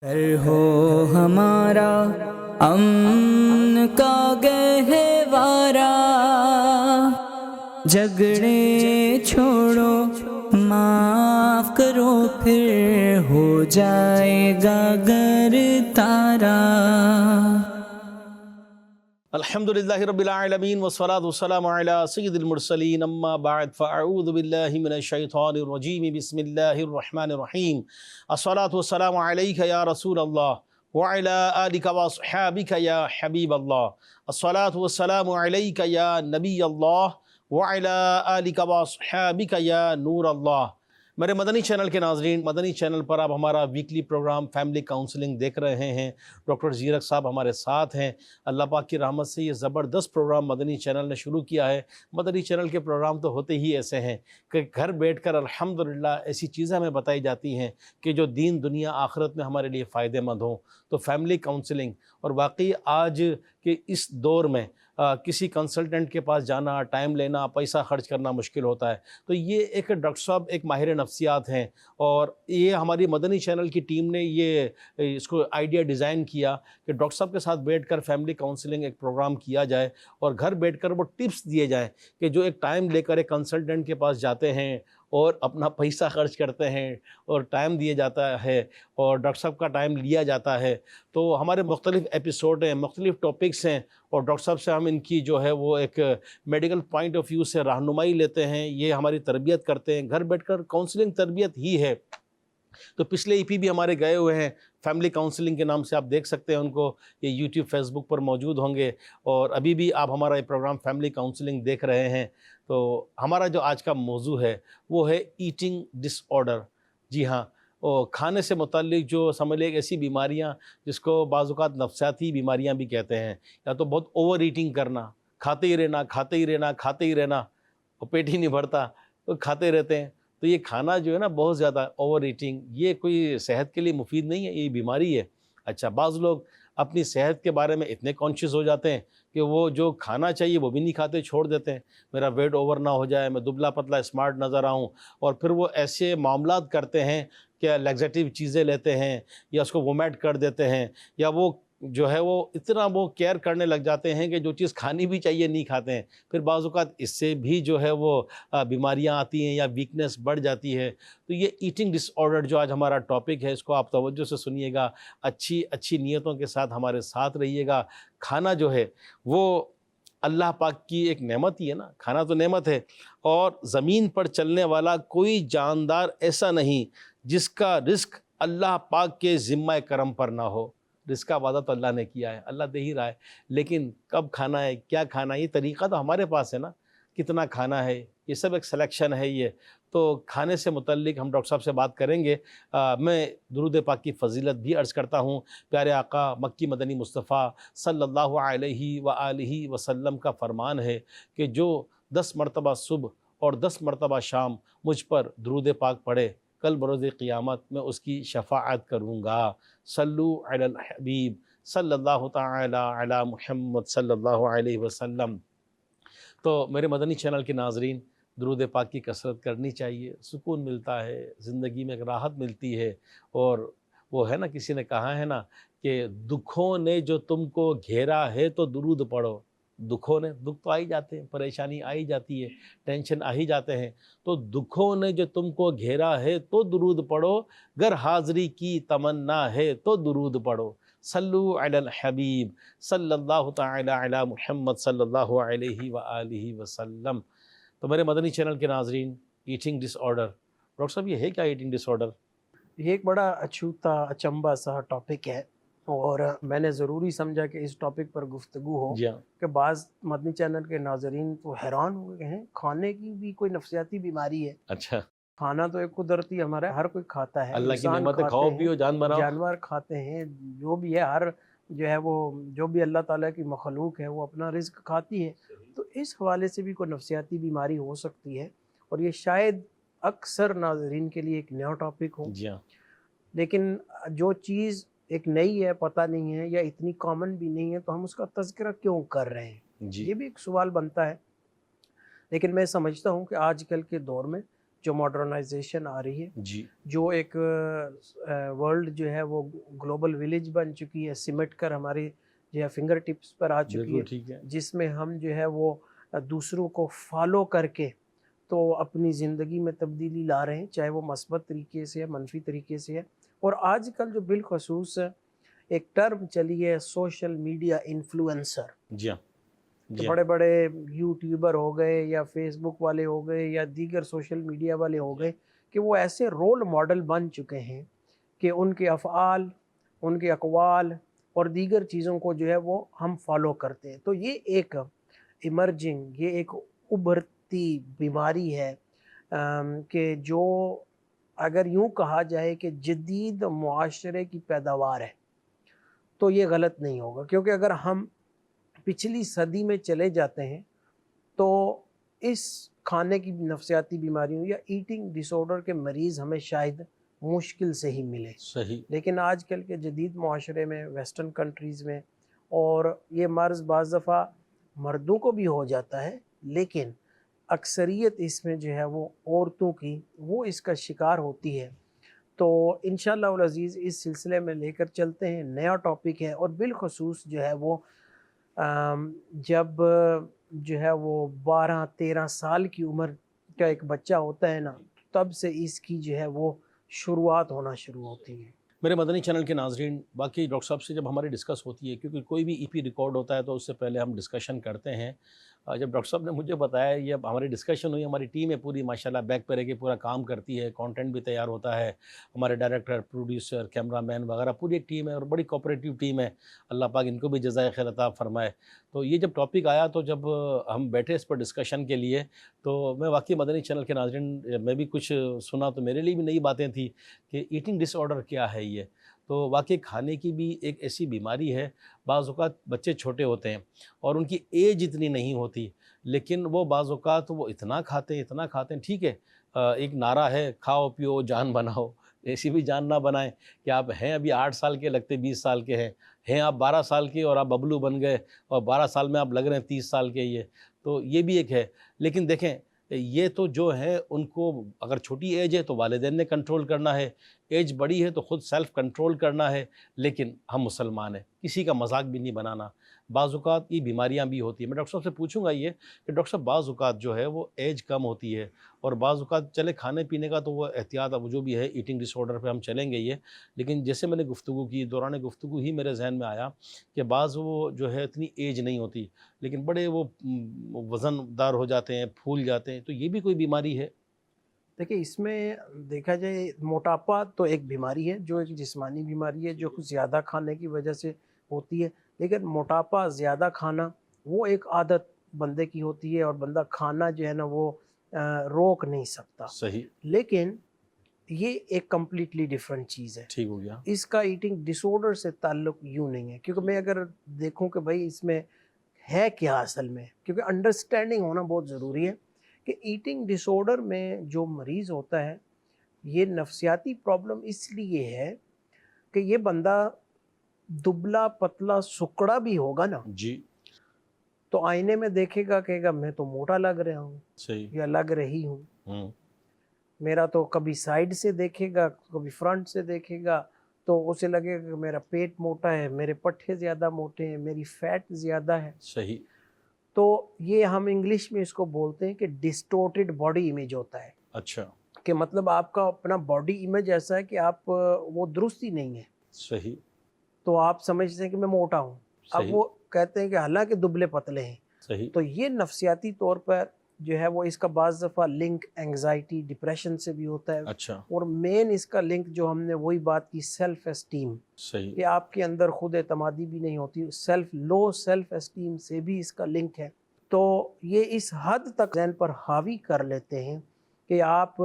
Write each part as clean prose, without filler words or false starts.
سر ہو ہمارا امن کا گہوارہ، جھگڑے چھوڑو معاف کرو پھر ہو جائے گا گر تارا۔ الحمدللہ رب العالمین والصلاة والسلام علی سید المرسلین، اما بعد فاعوذ باللہ من الشیطان الرجیم، بسم اللہ الرحمن الرحیم۔ الصلاة والسلام علیک یا رسول اللہ وعلی آلک واصحابک یا حبیب اللہ۔ الصلاة والسلام علیک یا نبی اللہ وعلی آلک واصحابک یا نور اللہ۔ میرے مدنی چینل کے ناظرین، مدنی چینل پر آپ ہمارا ویکلی پروگرام فیملی کاؤنسلنگ دیکھ رہے ہیں۔ ڈاکٹر زیرک صاحب ہمارے ساتھ ہیں۔ اللہ پاک کی رحمت سے یہ زبردست پروگرام مدنی چینل نے شروع کیا ہے۔ مدنی چینل کے پروگرام تو ہوتے ہی ایسے ہیں کہ گھر بیٹھ کر الحمدللہ ایسی چیزیں ہمیں بتائی جاتی ہیں کہ جو دین دنیا آخرت میں ہمارے لیے فائدہ مند ہوں۔ تو فیملی کاؤنسلنگ، اور واقعی آج کے اس دور میں کسی کنسلٹنٹ کے پاس جانا، ٹائم لینا، پیسہ خرچ کرنا مشکل ہوتا ہے۔ تو یہ ایک ڈاکٹر صاحب ایک ماہر نفسیات ہیں، اور یہ ہماری مدنی چینل کی ٹیم نے یہ اس کو آئیڈیا ڈیزائن کیا کہ ڈاکٹر صاحب کے ساتھ بیٹھ کر فیملی کاؤنسلنگ ایک پروگرام کیا جائے، اور گھر بیٹھ کر وہ ٹپس دیے جائیں کہ جو ایک ٹائم لے کر ایک کنسلٹنٹ کے پاس جاتے ہیں اور اپنا پیسہ خرچ کرتے ہیں اور ٹائم دیا جاتا ہے اور ڈاکٹر صاحب کا ٹائم لیا جاتا ہے۔ تو ہمارے مختلف ایپیسوڈ ہیں، مختلف ٹاپکس ہیں، اور ڈاکٹر صاحب سے ہم ان کی جو ہے وہ ایک میڈیکل پوائنٹ آف ویو سے رہنمائی لیتے ہیں، یہ ہماری تربیت کرتے ہیں۔ گھر بیٹھ کر کاؤنسلنگ تربیت ہی ہے۔ تو پچھلے ای پی بھی ہمارے گئے ہوئے ہیں، فیملی کاؤنسلنگ کے نام سے آپ دیکھ سکتے ہیں ان کو، یہ یوٹیوب فیس بک پر موجود ہوں گے، اور ابھی بھی آپ ہمارا یہ پروگرام فیملی کاؤنسلنگ دیکھ رہے ہیں۔ تو ہمارا جو آج کا موضوع ہے وہ ہے ایٹنگ ڈس آرڈر۔ جی ہاں، اور کھانے سے متعلق جو سمجھ لیں ایک ایسی بیماریاں جس کو بعض اوقات نفسیاتی بیماریاں بھی کہتے ہیں، یا تو بہت اوور ایٹنگ کرنا، کھاتے ہی رہنا، کھاتے ہی رہنا، کھاتے ہی رہنا، اور پیٹ ہی نہیں بھرتا تو کھاتے رہتے ہیں۔ تو یہ کھانا جو ہے نا بہت زیادہ اوور ایٹنگ، یہ کوئی صحت کے لیے مفید نہیں ہے، یہ بیماری ہے۔ اچھا، بعض لوگ اپنی صحت کے بارے میں اتنے کانشیس ہو جاتے ہیں کہ وہ جو کھانا چاہیے وہ بھی نہیں کھاتے، چھوڑ دیتے ہیں، میرا ویٹ اوور نہ ہو جائے، میں دبلا پتلا اسمارٹ نظر آؤں، اور پھر وہ ایسے معاملات کرتے ہیں کہ لیگزیٹیو چیزیں لیتے ہیں، یا اس کو وومیٹ کر دیتے ہیں، یا وہ جو ہے وہ اتنا وہ کیئر کرنے لگ جاتے ہیں کہ جو چیز کھانی بھی چاہیے نہیں کھاتے ہیں۔ پھر بعض اوقات اس سے بھی جو ہے وہ بیماریاں آتی ہیں یا ویکنس بڑھ جاتی ہے۔ تو یہ ایٹنگ ڈس آرڈر جو آج ہمارا ٹاپک ہے، اس کو آپ توجہ سے سنیے گا، اچھی نیتوں کے ساتھ ہمارے ساتھ رہیے گا۔ کھانا جو ہے وہ اللہ پاک کی ایک نعمت ہی ہے نا، کھانا تو نعمت ہے، اور زمین پر چلنے والا کوئی جاندار ایسا نہیں جس کا رزق اللہ پاک کے ذمہ کرم پر نہ ہو۔ رزق کا وعدہ تو اللہ نے کیا ہے، اللہ دے ہی رہا ہے، لیکن کب کھانا ہے، کیا کھانا ہے، یہ طریقہ تو ہمارے پاس ہے نا، کتنا کھانا ہے، یہ سب ایک سلیکشن ہے۔ یہ تو کھانے سے متعلق ہم ڈاکٹر صاحب سے بات کریں گے۔ میں درود پاک کی فضیلت بھی عرض کرتا ہوں۔ پیارے آقا مکی مدنی مصطفیٰ صلی اللہ علیہ وآلہ وسلم کا فرمان ہے کہ جو 10 مرتبہ صبح اور 10 مرتبہ شام مجھ پر درود پاک پڑھے، کل بروز قیامت میں اس کی شفاعت کروں گا۔ صلو علی الحبیب صلی اللہ تعالی علی محمد صلی اللہ علیہ وسلم۔ تو میرے مدنی چینل کے ناظرین، درود پاک کی کثرت کرنی چاہیے، سکون ملتا ہے، زندگی میں ایک راحت ملتی ہے۔ اور وہ ہے نا، کسی نے کہا ہے نا کہ دکھوں نے جو تم کو گھیرا ہے تو درود پڑھو۔ دکھوں نے، دکھ تو آ ہی جاتے ہیں، پریشانی آ ہی جاتی ہے، ٹینشن آ ہی جاتے ہیں، تو دکھوں نے جو تم کو گھیرا ہے تو درود پڑھو، گر حاضری کی تمنا ہے تو درود پڑھو۔ صلو علی الحبیب صلی اللہ تعالی علی محمد صلی اللہ علیہ وآلہ وسلم۔ تو میرے مدنی چینل کے ناظرین، ایٹنگ ڈس آرڈر، ڈاکٹر صاحب یہ ہے کیا ایٹنگ ڈس آرڈر؟ یہ ایک بڑا اچھوتا اچنبھا سا ٹاپک ہے، اور میں نے ضروری سمجھا کہ اس ٹاپک پر گفتگو ہو، جی ہاں، کہ بعض مدنی چینل کے ناظرین تو حیران ہوئے ہیں کھانے کی بھی کوئی نفسیاتی بیماری ہے۔ اچھا، کھانا تو ایک قدرتی ہمارا ہر کوئی کھاتا ہے، اللہ کی انسان نعمت ہے، کھاتے کھاؤ ہیں، پیو جان بناؤ۔ جانور کھاتے ہیں، جو بھی ہے، ہر جو ہے وہ جو بھی اللہ تعالیٰ کی مخلوق ہے وہ اپنا رزق کھاتی ہے۔ تو اس حوالے سے بھی کوئی نفسیاتی بیماری ہو سکتی ہے، اور یہ شاید اکثر ناظرین کے لیے ایک نیا ٹاپک ہو، جی ہاں، لیکن جو چیز ایک نئی ہے، پتہ نہیں ہے، یا اتنی کامن بھی نہیں ہے، تو ہم اس کا تذکرہ کیوں کر رہے ہیں؟ جی یہ بھی ایک سوال بنتا ہے۔ لیکن میں سمجھتا ہوں کہ آج کل کے دور میں جو ماڈرنائزیشن آ رہی ہے، جی جو ایک ورلڈ جو ہے وہ گلوبل ولیج بن چکی ہے، سمٹ کر ہماری جو ہے فنگر ٹپس پر آ چکی بالکل ہے، ٹھیک ہے. جس میں ہم جو ہے وہ دوسروں کو فالو کر کے تو اپنی زندگی میں تبدیلی لا رہے ہیں، چاہے وہ مثبت طریقے سے ہے، منفی طریقے سے ہے. اور آج کل جو بالخصوص ایک ٹرم چلی ہے سوشل میڈیا انفلوئنسر، جی ہاں کہ جی ہاں بڑے بڑے یوٹیوبر ہو گئے یا فیس بک والے ہو گئے یا دیگر سوشل میڈیا والے ہو گئے، کہ وہ ایسے رول ماڈل بن چکے ہیں کہ ان کے افعال، ان کے اقوال اور دیگر چیزوں کو جو ہے وہ ہم فالو کرتے ہیں. تو یہ ایک ایمرجنگ، یہ ایک ابھرتی بیماری ہے کہ جو اگر یوں کہا جائے کہ جدید معاشرے کی پیداوار ہے تو یہ غلط نہیں ہوگا، کیونکہ اگر ہم پچھلی صدی میں چلے جاتے ہیں تو اس کھانے کی نفسیاتی بیماریوں یا ایٹنگ ڈس آرڈر کے مریض ہمیں شاید مشکل سے ہی ملے. صحیح. لیکن آج کل کے جدید معاشرے میں، ویسٹرن کنٹریز میں، اور یہ مرض بعض دفعہ مردوں کو بھی ہو جاتا ہے، لیکن اکثریت اس میں جو ہے وہ عورتوں کی وہ اس کا شکار ہوتی ہے. تو انشاءاللہ العزیز اس سلسلے میں لے کر چلتے ہیں، نیا ٹاپک ہے، اور بالخصوص جو ہے وہ جب جو ہے وہ 12-13 سال کی عمر کا ایک بچہ ہوتا ہے نا، تب سے اس کی جو ہے وہ شروعات ہونا شروع ہوتی ہے. میرے مدنی چینل کے ناظرین، باقی ڈاکٹر صاحب سے جب ہماری ڈسکس ہوتی ہے، کیونکہ کوئی بھی ای پی ریکارڈ ہوتا ہے تو اس سے پہلے ہم ڈسکشن کرتے ہیں. جب ڈاکٹر صاحب نے مجھے بتایا، یہ ہماری ڈسکشن ہوئی، ہماری ٹیم ہے پوری ماشاءاللہ بیک پہ رہ کے پورا کام کرتی ہے، کانٹینٹ بھی تیار ہوتا ہے، ہمارے ڈائریکٹر، پروڈیوسر، کیمرہ مین وغیرہ پوری ایک ٹیم ہے اور بڑی کوآپریٹیو ٹیم ہے. اللہ پاک ان کو بھی جزائے خیر عطا فرمائے. تو یہ جب ٹاپک آیا تو جب ہم بیٹھے اس پر ڈسکشن کے لیے، تو میں واقعی مدنی چینل کے ناظرین، میں بھی کچھ سنا تو میرے لیے بھی نئی باتیں تھیں کہ ایٹنگ ڈس آرڈر کیا ہے یہ. تو واقعی کھانے کی بھی ایک ایسی بیماری ہے. بعض اوقات بچے چھوٹے ہوتے ہیں اور ان کی ایج اتنی نہیں ہوتی، لیکن وہ بعض اوقات وہ اتنا کھاتے ہیں. ٹھیک ہے، ایک نعرہ ہے، کھاؤ پیو جان بناؤ. ایسی بھی جان نہ بنائیں کہ آپ ہیں ابھی 8 سال کے، لگتے 20 سال کے ہیں آپ 12 سال کے اور آپ ببلو بن گئے، اور 12 سال میں آپ لگ رہے ہیں 30 سال کے. یہ تو یہ بھی ایک ہے. لیکن دیکھیں، یہ تو جو ہے ان کو اگر چھوٹی ایج ہے تو والدین نے کنٹرول کرنا ہے، ایج بڑی ہے تو خود سیلف کنٹرول کرنا ہے. لیکن ہم مسلمان ہیں، کسی کا مذاق بھی نہیں بنانا. بعض اوقات یہ بیماریاں بھی ہوتی ہیں. میں ڈاکٹر صاحب سے پوچھوں گا یہ کہ ڈاکٹر صاحب، بعض اوقات جو ہے وہ ایج کم ہوتی ہے، اور بعض اوقات چلے کھانے پینے کا تو وہ احتیاط، اب جو بھی ہے ایٹنگ ڈس آرڈر پہ ہم چلیں گے یہ. لیکن جیسے میں نے گفتگو کی، دوران گفتگو ہی میرے ذہن میں آیا کہ بعض وہ جو ہے اتنی ایج نہیں ہوتی لیکن بڑے وہ وزن دار ہو جاتے ہیں، پھول جاتے ہیں. تو یہ بھی کوئی بیماری ہے؟ دیکھیں، اس میں دیکھا جائے موٹاپا تو ایک بیماری ہے، جو ایک جسمانی بیماری ہے جو زیادہ کھانے کی وجہ سے ہوتی ہے. لیکن موٹاپا، زیادہ کھانا، وہ ایک عادت بندے کی ہوتی ہے، اور بندہ کھانا جو ہے نا وہ روک نہیں سکتا. صحیح. لیکن یہ ایک کمپلیٹلی ڈیفرنٹ چیز ہے. ٹھیک ہو گیا. اس کا ایٹنگ ڈس آرڈر سے تعلق یوں نہیں ہے، کیونکہ میں اگر دیکھوں کہ بھائی اس میں ہے کیا اصل میں، کیونکہ انڈرسٹینڈنگ ہونا بہت ضروری ہے کہ ایٹنگ ڈس آرڈر میں جو مریض ہوتا ہے، یہ نفسیاتی پرابلم اس لیے ہے کہ یہ بندہ دبلا پتلا سکڑا بھی ہوگا نا، جی. تو آئینے میں دیکھے گا، کہے گا میں تو موٹا لگ رہا ہوں صحیح. یا لگ رہی ہوں. میرا تو کبھی سائیڈ سے دیکھے گا، کبھی فرنٹ سے دیکھے گا، تو اسے لگے گا کہ میرا پیٹ موٹا ہے، میرے پٹھے زیادہ موٹے ہیں، میری فیٹ زیادہ ہے. صحیح. تو یہ ہم انگلش میں اس کو بولتے ہیں کہ ڈسٹورٹڈ باڈی امیج ہوتا ہے. اچھا. کہ مطلب آپ کا اپنا باڈی امیج ایسا ہے کہ آپ وہ درست ہی نہیں ہے. صحیح. تو آپ سمجھتے ہیں کہ میں موٹا ہوں. اب صحیح. وہ کہتے ہیں کہ حالانکہ دبلے پتلے ہیں. صحیح. تو یہ نفسیاتی طور پر جو ہے وہ اس کا بعض دفعہ لنک انگزائٹی، ڈپریشن سے بھی ہوتا ہے. اچھا. اور مین اس کا لنک جو ہم نے وہی بات کی، سیلف اسٹیم، صحیح. کہ آپ کے اندر خود اعتمادی بھی نہیں ہوتی، لو سیلف اسٹیم سے بھی اس کا لنک ہے. تو یہ اس حد تک ذہن پر حاوی کر لیتے ہیں کہ آپ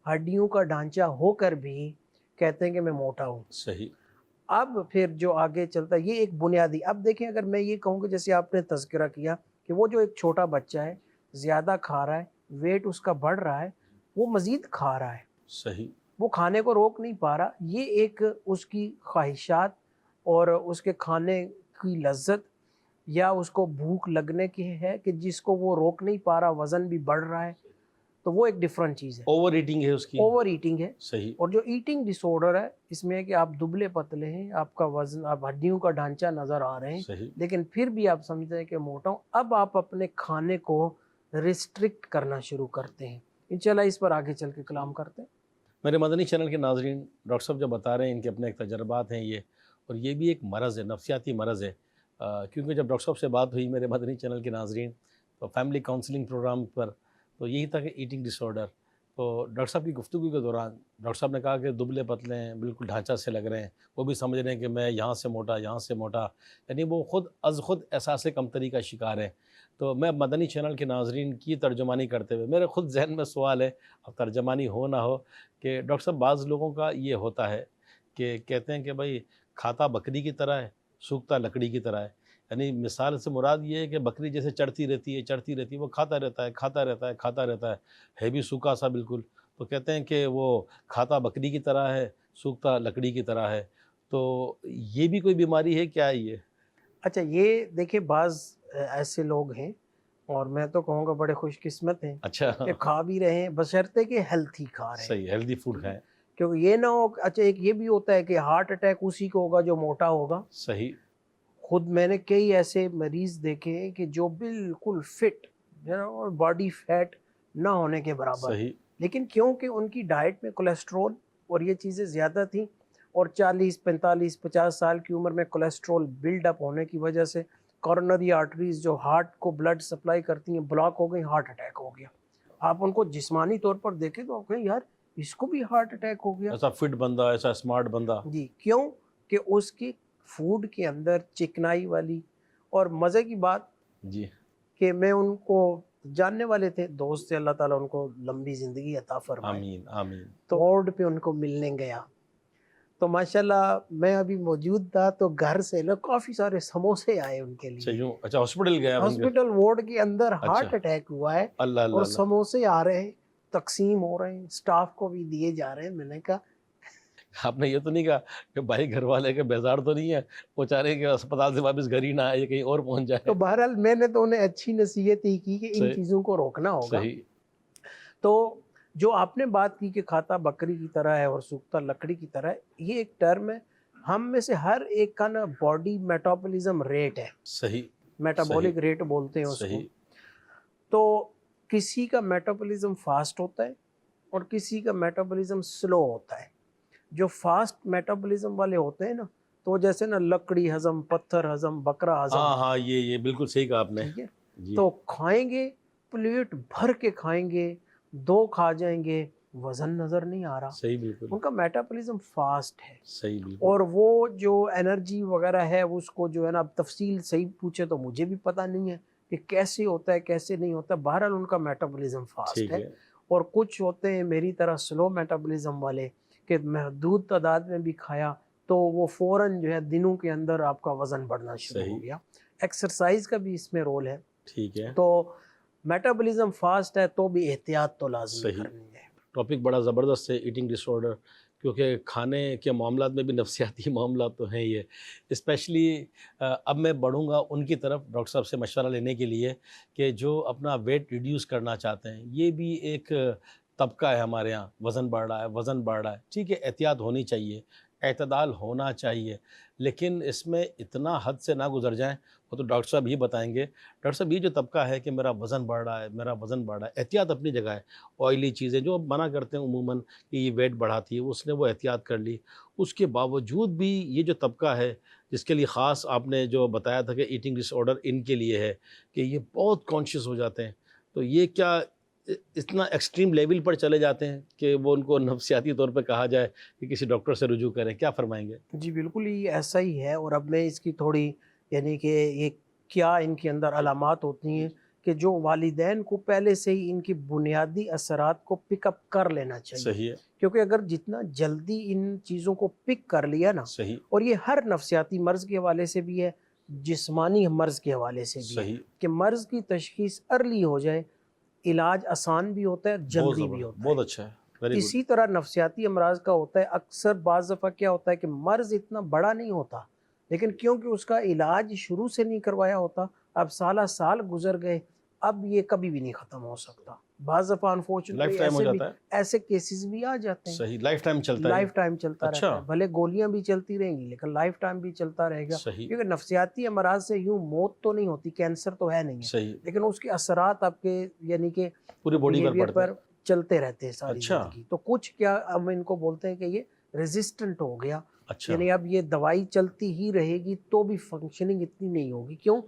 ہڈیوں کا ڈھانچہ ہو کر بھی کہتے ہیں کہ میں موٹا ہوں. صحیح. اب پھر جو آگے چلتا ہے یہ ایک بنیادی، اب دیکھیں اگر میں یہ کہوں کہ جیسے آپ نے تذکرہ کیا کہ وہ جو ایک چھوٹا بچہ ہے، زیادہ کھا رہا ہے، ویٹ اس کا بڑھ رہا ہے، وہ مزید کھا رہا ہے، صحیح. وہ کھانے کو روک نہیں پا رہا. یہ ایک اس کی خواہشات اور اس کے کھانے کی لذت یا اس کو بھوک لگنے کی ہے کہ جس کو وہ روک نہیں پا رہا، وزن بھی بڑھ رہا ہے. تو وہ ایک ڈفرنٹ چیز ہے. اوور ایٹنگ ہے اس کی. اوور ایٹنگ ہے. صحیح. اور جو ایٹنگ ڈس آرڈر ہے اس میں ہے کہ آپ دبلے پتلے ہیں, آپ کا وزن, آپ ہڈیوں کا ڈھانچہ نظر آ رہے ہیں, صحیح. لیکن پھر بھی آپ سمجھتے ہیں کہ موٹا ہوں. اب آپ اپنے کھانے کو ریسٹرکٹ کرنا شروع کرتے ہیں. انشاءاللہ اس پر آگے چل کے کلام کرتے ہیں. میرے مدنی چینل کے ناظرین, ڈاکٹر صاحب جو بتا رہے ہیں ان کے اپنے ایک تجربات ہیں یہ, اور یہ بھی ایک مرض ہے, نفسیاتی مرض ہے. کیونکہ جب ڈاکٹر صاحب سے بات ہوئی میرے مدنی چینل کے ناظرین, تو فیملی کاؤنسلنگ پروگرام پر, تو یہی تھا کہ ایٹنگ ڈس آرڈر. تو ڈاکٹر صاحب کی گفتگو کے دوران ڈاکٹر صاحب نے کہا کہ دبلے پتلے ہیں, بالکل ڈھانچہ سے لگ رہے ہیں, وہ بھی سمجھ رہے ہیں کہ میں یہاں سے موٹا, یہاں سے موٹا, یعنی وہ خود از خود احساس کمتری کا شکار ہے. تو میں مدنی چینل کے ناظرین کی ترجمانی کرتے ہوئے, میرے خود ذہن میں سوال ہے, اب ترجمانی ہو نہ ہو, کہ ڈاکٹر صاحب بعض لوگوں کا یہ ہوتا ہے کہ کہتے ہیں کہ بھائی کھاتا بکری کی طرح ہے, سوکھتا لکڑی کی طرح ہے. یعنی مثال سے مراد یہ ہے کہ بکری جیسے چڑھتی رہتی ہے, وہ کھاتا رہتا ہے بھی سوکھا سا بالکل. تو کہتے ہیں کہ وہ کھاتا بکری کی طرح ہے, سوکھتا لکڑی کی طرح ہے. تو یہ بھی کوئی بیماری ہے کیا یہ؟ اچھا, یہ دیکھیں بعض ایسے لوگ ہیں, اور میں تو کہوں گا بڑے خوش قسمت ہیں اچھا, کہ کھا بھی رہے ہیں بشرطے کہ ہیلتھی کھا رہے ہیں. صحیح, ہیلدی فوڈ کھائیں. کیونکہ یہ نہ ہو. اچھا, ایک یہ بھی ہوتا ہے کہ ہارٹ اٹیک اسی کو ہوگا جو موٹا ہوگا. صحیح. خود میں نے کئی ایسے مریض دیکھے ہیں کہ جو بالکل فٹ اور باڈی فیٹ نہ ہونے کے برابر, صحیح. لیکن کیونکہ ان کی ڈائٹ میں کولیسٹرول اور یہ چیزیں زیادہ تھیں, اور 40 45 50 سال کی عمر میں کولیسٹرول بلڈ اپ ہونے کی وجہ سے کورونری آرٹریز جو ہارٹ کو بلڈ سپلائی کرتی ہیں بلاک ہو گئی, ہارٹ اٹیک ہو گیا. آپ ان کو جسمانی طور پر دیکھیں تو آپ کہیں یار اس کو بھی ہارٹ اٹیک ہو گیا. ایسا فٹ بندہ, ایسا اسمارٹ بندہ. جی, کیوں کہ اس کی فوڈ کے اندر چکنائی والی. اور مزے کی بات جی کہ میں ان کو جاننے والے تھے, دوست سے, اللہ تعالیٰ ان کو لمبی زندگی عطا فرمائے. آمین آمین. تو روڈ پہ ان کو ملنے گیا, تو ماشاءاللہ میں ابھی موجود تھا, تو گھر سے نا کافی سارے سموسے آئے ان کے لیے. اچھا, ہاسپٹل گیا. ہاسپٹل وارڈ کے اندر ہارٹ اٹیک ہوا ہے, اللہ اور اللہ. سموسے آ رہے ہیں, تقسیم ہو رہے ہیں, سٹاف کو بھی دیے جا رہے ہیں. میں نے کہا آپ نے یہ تو نہیں کہا کہ بھائی گھر والے کے بیزار تو نہیں ہے, وہ چاہ رہے ہیں کہ اسپتال سے واپس گھر ہی نہ آئے, کہیں اور پہنچ جائے. تو بہرحال میں نے تو انہیں اچھی نصیحت ہی کی کہ ان صحیح. چیزوں کو روکنا ہوگا. صحیح. تو جو آپ نے بات کی کہ کھاتا بکری کی طرح ہے اور سوکھتا لکڑی کی طرح ہے, یہ ایک ٹرم ہے. ہم میں سے ہر ایک کا نا باڈی میٹابولزم ریٹ ہے. صحیح. میٹابولک ریٹ بولتے ہیں اس کو. صحیح. تو کسی کا میٹابولزم فاسٹ ہوتا ہے اور کسی کا میٹابولزم سلو ہوتا ہے. جو فاسٹ میٹابولزم والے ہوتے ہیں نا, تو جیسے نا لکڑی ہضم, پتھر ہضم, بکرا ہضم. ہاں یہ بالکل صحیح کہا آپ نے. ٹھیک ہے, جی. تو کھائیں گے, پلیٹ بھر کے کھائیں گے, 2 کھا جائیں گے, وزن نظر نہیں آ رہا. صحیح بالکل. ان کا میٹابولزم فاسٹ ہے. صحیح بالکل. اور وہ جو انرجی وغیرہ ہے اس کو جو ہے نا, اب تفصیل صحیح پوچھے تو مجھے بھی پتہ نہیں ہے کہ کیسے ہوتا ہے کیسے نہیں ہوتا. بہرحال ان کا میٹابولزم فاسٹ ہے. اور کچھ ہوتے ہیں میری طرح سلو میٹابولزم والے کہ محدود تعداد میں بھی کھایا تو وہ فوراً جو ہے دنوں کے اندر آپ کا وزن بڑھنا شروع ہو گیا. ایکسرسائز کا بھی اس میں رول ہے. ٹھیک ہے. تو میٹابولزم فاسٹ ہے تو بھی احتیاط تو لازمی کرنی ہے. ٹاپک بڑا زبردست ہے, ایٹنگ ڈس آرڈر, کیونکہ کھانے کے معاملات میں بھی نفسیاتی معاملات تو ہیں یہ. اسپیشلی اب میں بڑھوں گا ان کی طرف ڈاکٹر صاحب سے مشورہ لینے کے لیے کہ جو اپنا ویٹ ریڈیوس کرنا چاہتے ہیں. یہ بھی ایک طبقہ ہے ہمارے ہاں, وزن بڑھ رہا ہے. ٹھیک ہے, احتیاط ہونی چاہیے, اعتدال ہونا چاہیے, لیکن اس میں اتنا حد سے نہ گزر جائیں. وہ تو ڈاکٹر صاحب ہی بتائیں گے. ڈاکٹر صاحب, یہ جو طبقہ ہے کہ میرا وزن بڑھ رہا ہے, احتیاط اپنی جگہ ہے. آئلی چیزیں جو منع کرتے ہیں عموماً کہ یہ ویٹ بڑھاتی ہے, اس نے وہ احتیاط کر لی. اس کے باوجود بھی یہ جو طبقہ ہے جس کے لیے خاص آپ نے جو بتایا تھا کہ ایٹنگ ڈس آرڈر ان کے لیے ہے, کہ یہ بہت کانشیس ہو جاتے ہیں. تو یہ کیا اتنا ایکسٹریم لیول پر چلے جاتے ہیں کہ وہ ان کو نفسیاتی طور پہ کہا جائے کہ کسی ڈاکٹر سے رجوع کریں؟ کیا فرمائیں گے؟ جی بالکل یہ ایسا ہی ہے. اور اب میں اس کی تھوڑی یعنی کہ یہ کیا ان کے اندر علامات ہوتی ہیں کہ جو والدین کو پہلے سے ہی ان کی بنیادی اثرات کو پک اپ کر لینا چاہیے. صحیح ہے. کیونکہ اگر جتنا جلدی ان چیزوں کو پک کر لیا نا, صحیح. اور یہ ہر نفسیاتی مرض کے حوالے سے بھی ہے, جسمانی مرض کے حوالے سے بھی صحیح. ہے, کہ مرض کی تشخیص ارلی ہو جائے, علاج آسان بھی ہوتا ہے, جلدی بھی ہوتا ہے. بہت اچھا ہے. اسی طرح نفسیاتی امراض کا ہوتا ہے. اکثر بعض دفعہ کیا ہوتا ہے کہ مرض اتنا بڑا نہیں ہوتا, لیکن کیونکہ اس کا علاج شروع سے نہیں کروایا ہوتا, اب سالہ سال گزر گئے, اب یہ کبھی بھی نہیں ختم ہو سکتا. بعض دفعہ لائف انفارچونیٹلی ٹائم ہو جاتا ہے. ایسے کیسز بھی آ جاتے ہیں. صحیح, لائف ٹائم چلتا ہے. لائف ٹائم چلتا اچھا. رہتا ہے, بھلے گولیاں بھی چلتی رہیں گی لیکن لائف ٹائم بھی چلتا رہے گا. صحیح کیونکہ نفسیاتی امراض سے یوں موت تو نہیں ہوتی, کینسر تو ہے نہیں ہے, صحیح, لیکن اس کے اثرات آپ کے یعنی کہ پوری باڈی پر بیہیویئر پڑتے پر چلتے رہتے ہیں ساری اچھا. زندگی. تو کچھ کیا ہم ان کو بولتے ہیں کہ یہ ریزسٹنٹ ہو گیا, اچھا. یعنی اب یہ دوائی چلتی ہی رہے گی تو بھی فنکشننگ اتنی نہیں ہوگی. کیوں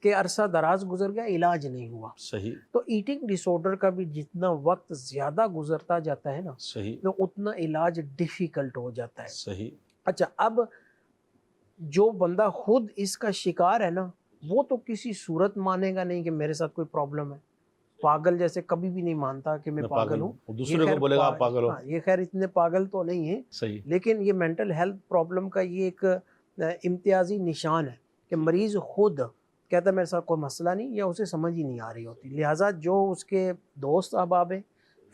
کہ عرصہ دراز گزر گیا, علاج نہیں ہوا. صحیح تو ایٹنگ ڈس آرڈر کا بھی جتنا وقت زیادہ گزرتا جاتا ہے نا, صحیح تو اتنا علاج ڈیفیکلٹ ہو جاتا ہے. صحیح. اچھا, اب جو بندہ خود اس کا شکار ہے نا, وہ تو کسی صورت مانے گا نہیں کہ میرے ساتھ کوئی پرابلم ہے. پاگل جیسے کبھی بھی نہیں مانتا کہ میں پاگل ہوں. دوسرے کو بولے گا آپ پاگل ہو. یہ خیر اتنے پاگل تو نہیں ہیں, صحیح. لیکن یہ مینٹل ہیلتھ پرابلم کا یہ ایک امتیازی نشان ہے کہ مریض خود کہتا ہے میرے ساتھ کوئی مسئلہ نہیں, یا اسے سمجھ ہی نہیں آ رہی ہوتی. لہٰذا جو اس کے دوست احباب ہیں,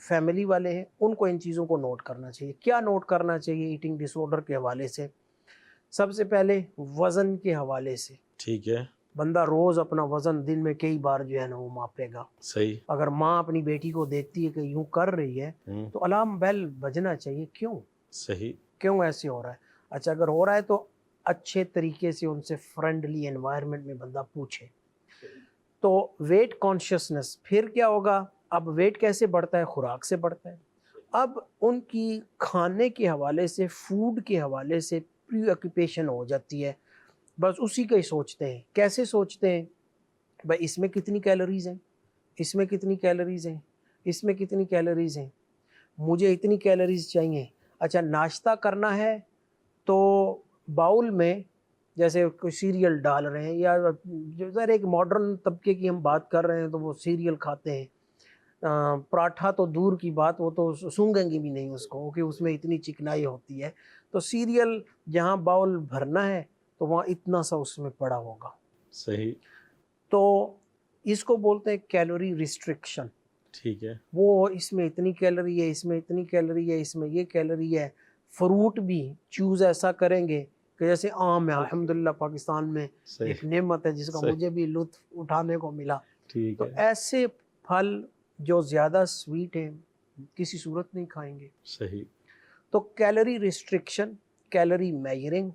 فیملی والے ہیں, ان کو ان چیزوں کو نوٹ کرنا چاہیے. کیا نوٹ کرنا چاہیے ایٹنگ ڈس آرڈر کے حوالے سے؟ سب سے پہلے وزن کے حوالے سے. ٹھیک ہے. بندہ روز اپنا وزن دن میں کئی بار جو ہے نا وہ ماپے گا. صحیح. اگر ماں اپنی بیٹی کو دیکھتی ہے کہ یوں کر رہی ہے تو الارم بیل بجنا چاہیے. کیوں صحیح, کیوں ایسے ہو رہا ہے؟ اچھا, اگر ہو رہا ہے تو اچھے طریقے سے ان سے فرینڈلی انوائرمنٹ میں بندہ پوچھے. تو ویٹ کانشیسنس پھر کیا ہوگا؟ اب ویٹ کیسے بڑھتا ہے؟ خوراک سے بڑھتا ہے. اب ان کی کھانے کے حوالے سے, فوڈ کے حوالے سے پری آکوپیشن ہو جاتی ہے. بس اسی کا ہی سوچتے ہیں. کیسے سوچتے ہیں؟ بھائی اس میں کتنی کیلوریز ہیں, اس میں کتنی کیلوریز ہیں, اس میں کتنی کیلوریز ہیں, مجھے اتنی کیلوریز چاہیے. اچھا, ناشتہ کرنا ہے تو باؤل میں جیسے کوئی سیریل ڈال رہے ہیں, یا جو ذرا ایک ماڈرن طبقے کی ہم بات کر رہے ہیں تو وہ سیریل کھاتے ہیں. پراٹھا تو دور کی بات, وہ تو سونگیں گے بھی نہیں اس کو کہ اس میں اتنی چکنائی ہوتی ہے. تو سیریل جہاں باؤل بھرنا ہے تو وہاں اتنا سا اس میں پڑا ہوگا. صحیح. تو اس کو بولتے ہیں کیلوری ریسٹرکشن. ٹھیک ہے. وہ اس میں اتنی کیلوری ہے, اس میں اتنی کیلوری ہے, اس میں یہ کیلوری ہے. فروٹ بھی چوز ایسا کریں گے کہ جیسے عام ہے, الحمدللہ پاکستان میں ایک نعمت ہے جس کا مجھے بھی لطف اٹھانے کو ملا. ٹھیک تو ہے. ایسے پھل جو زیادہ سویٹ ہیں کسی صورت نہیں کھائیں گے. صحیح. تو کیلوری ریسٹرکشن, کیلوری میجرنگ,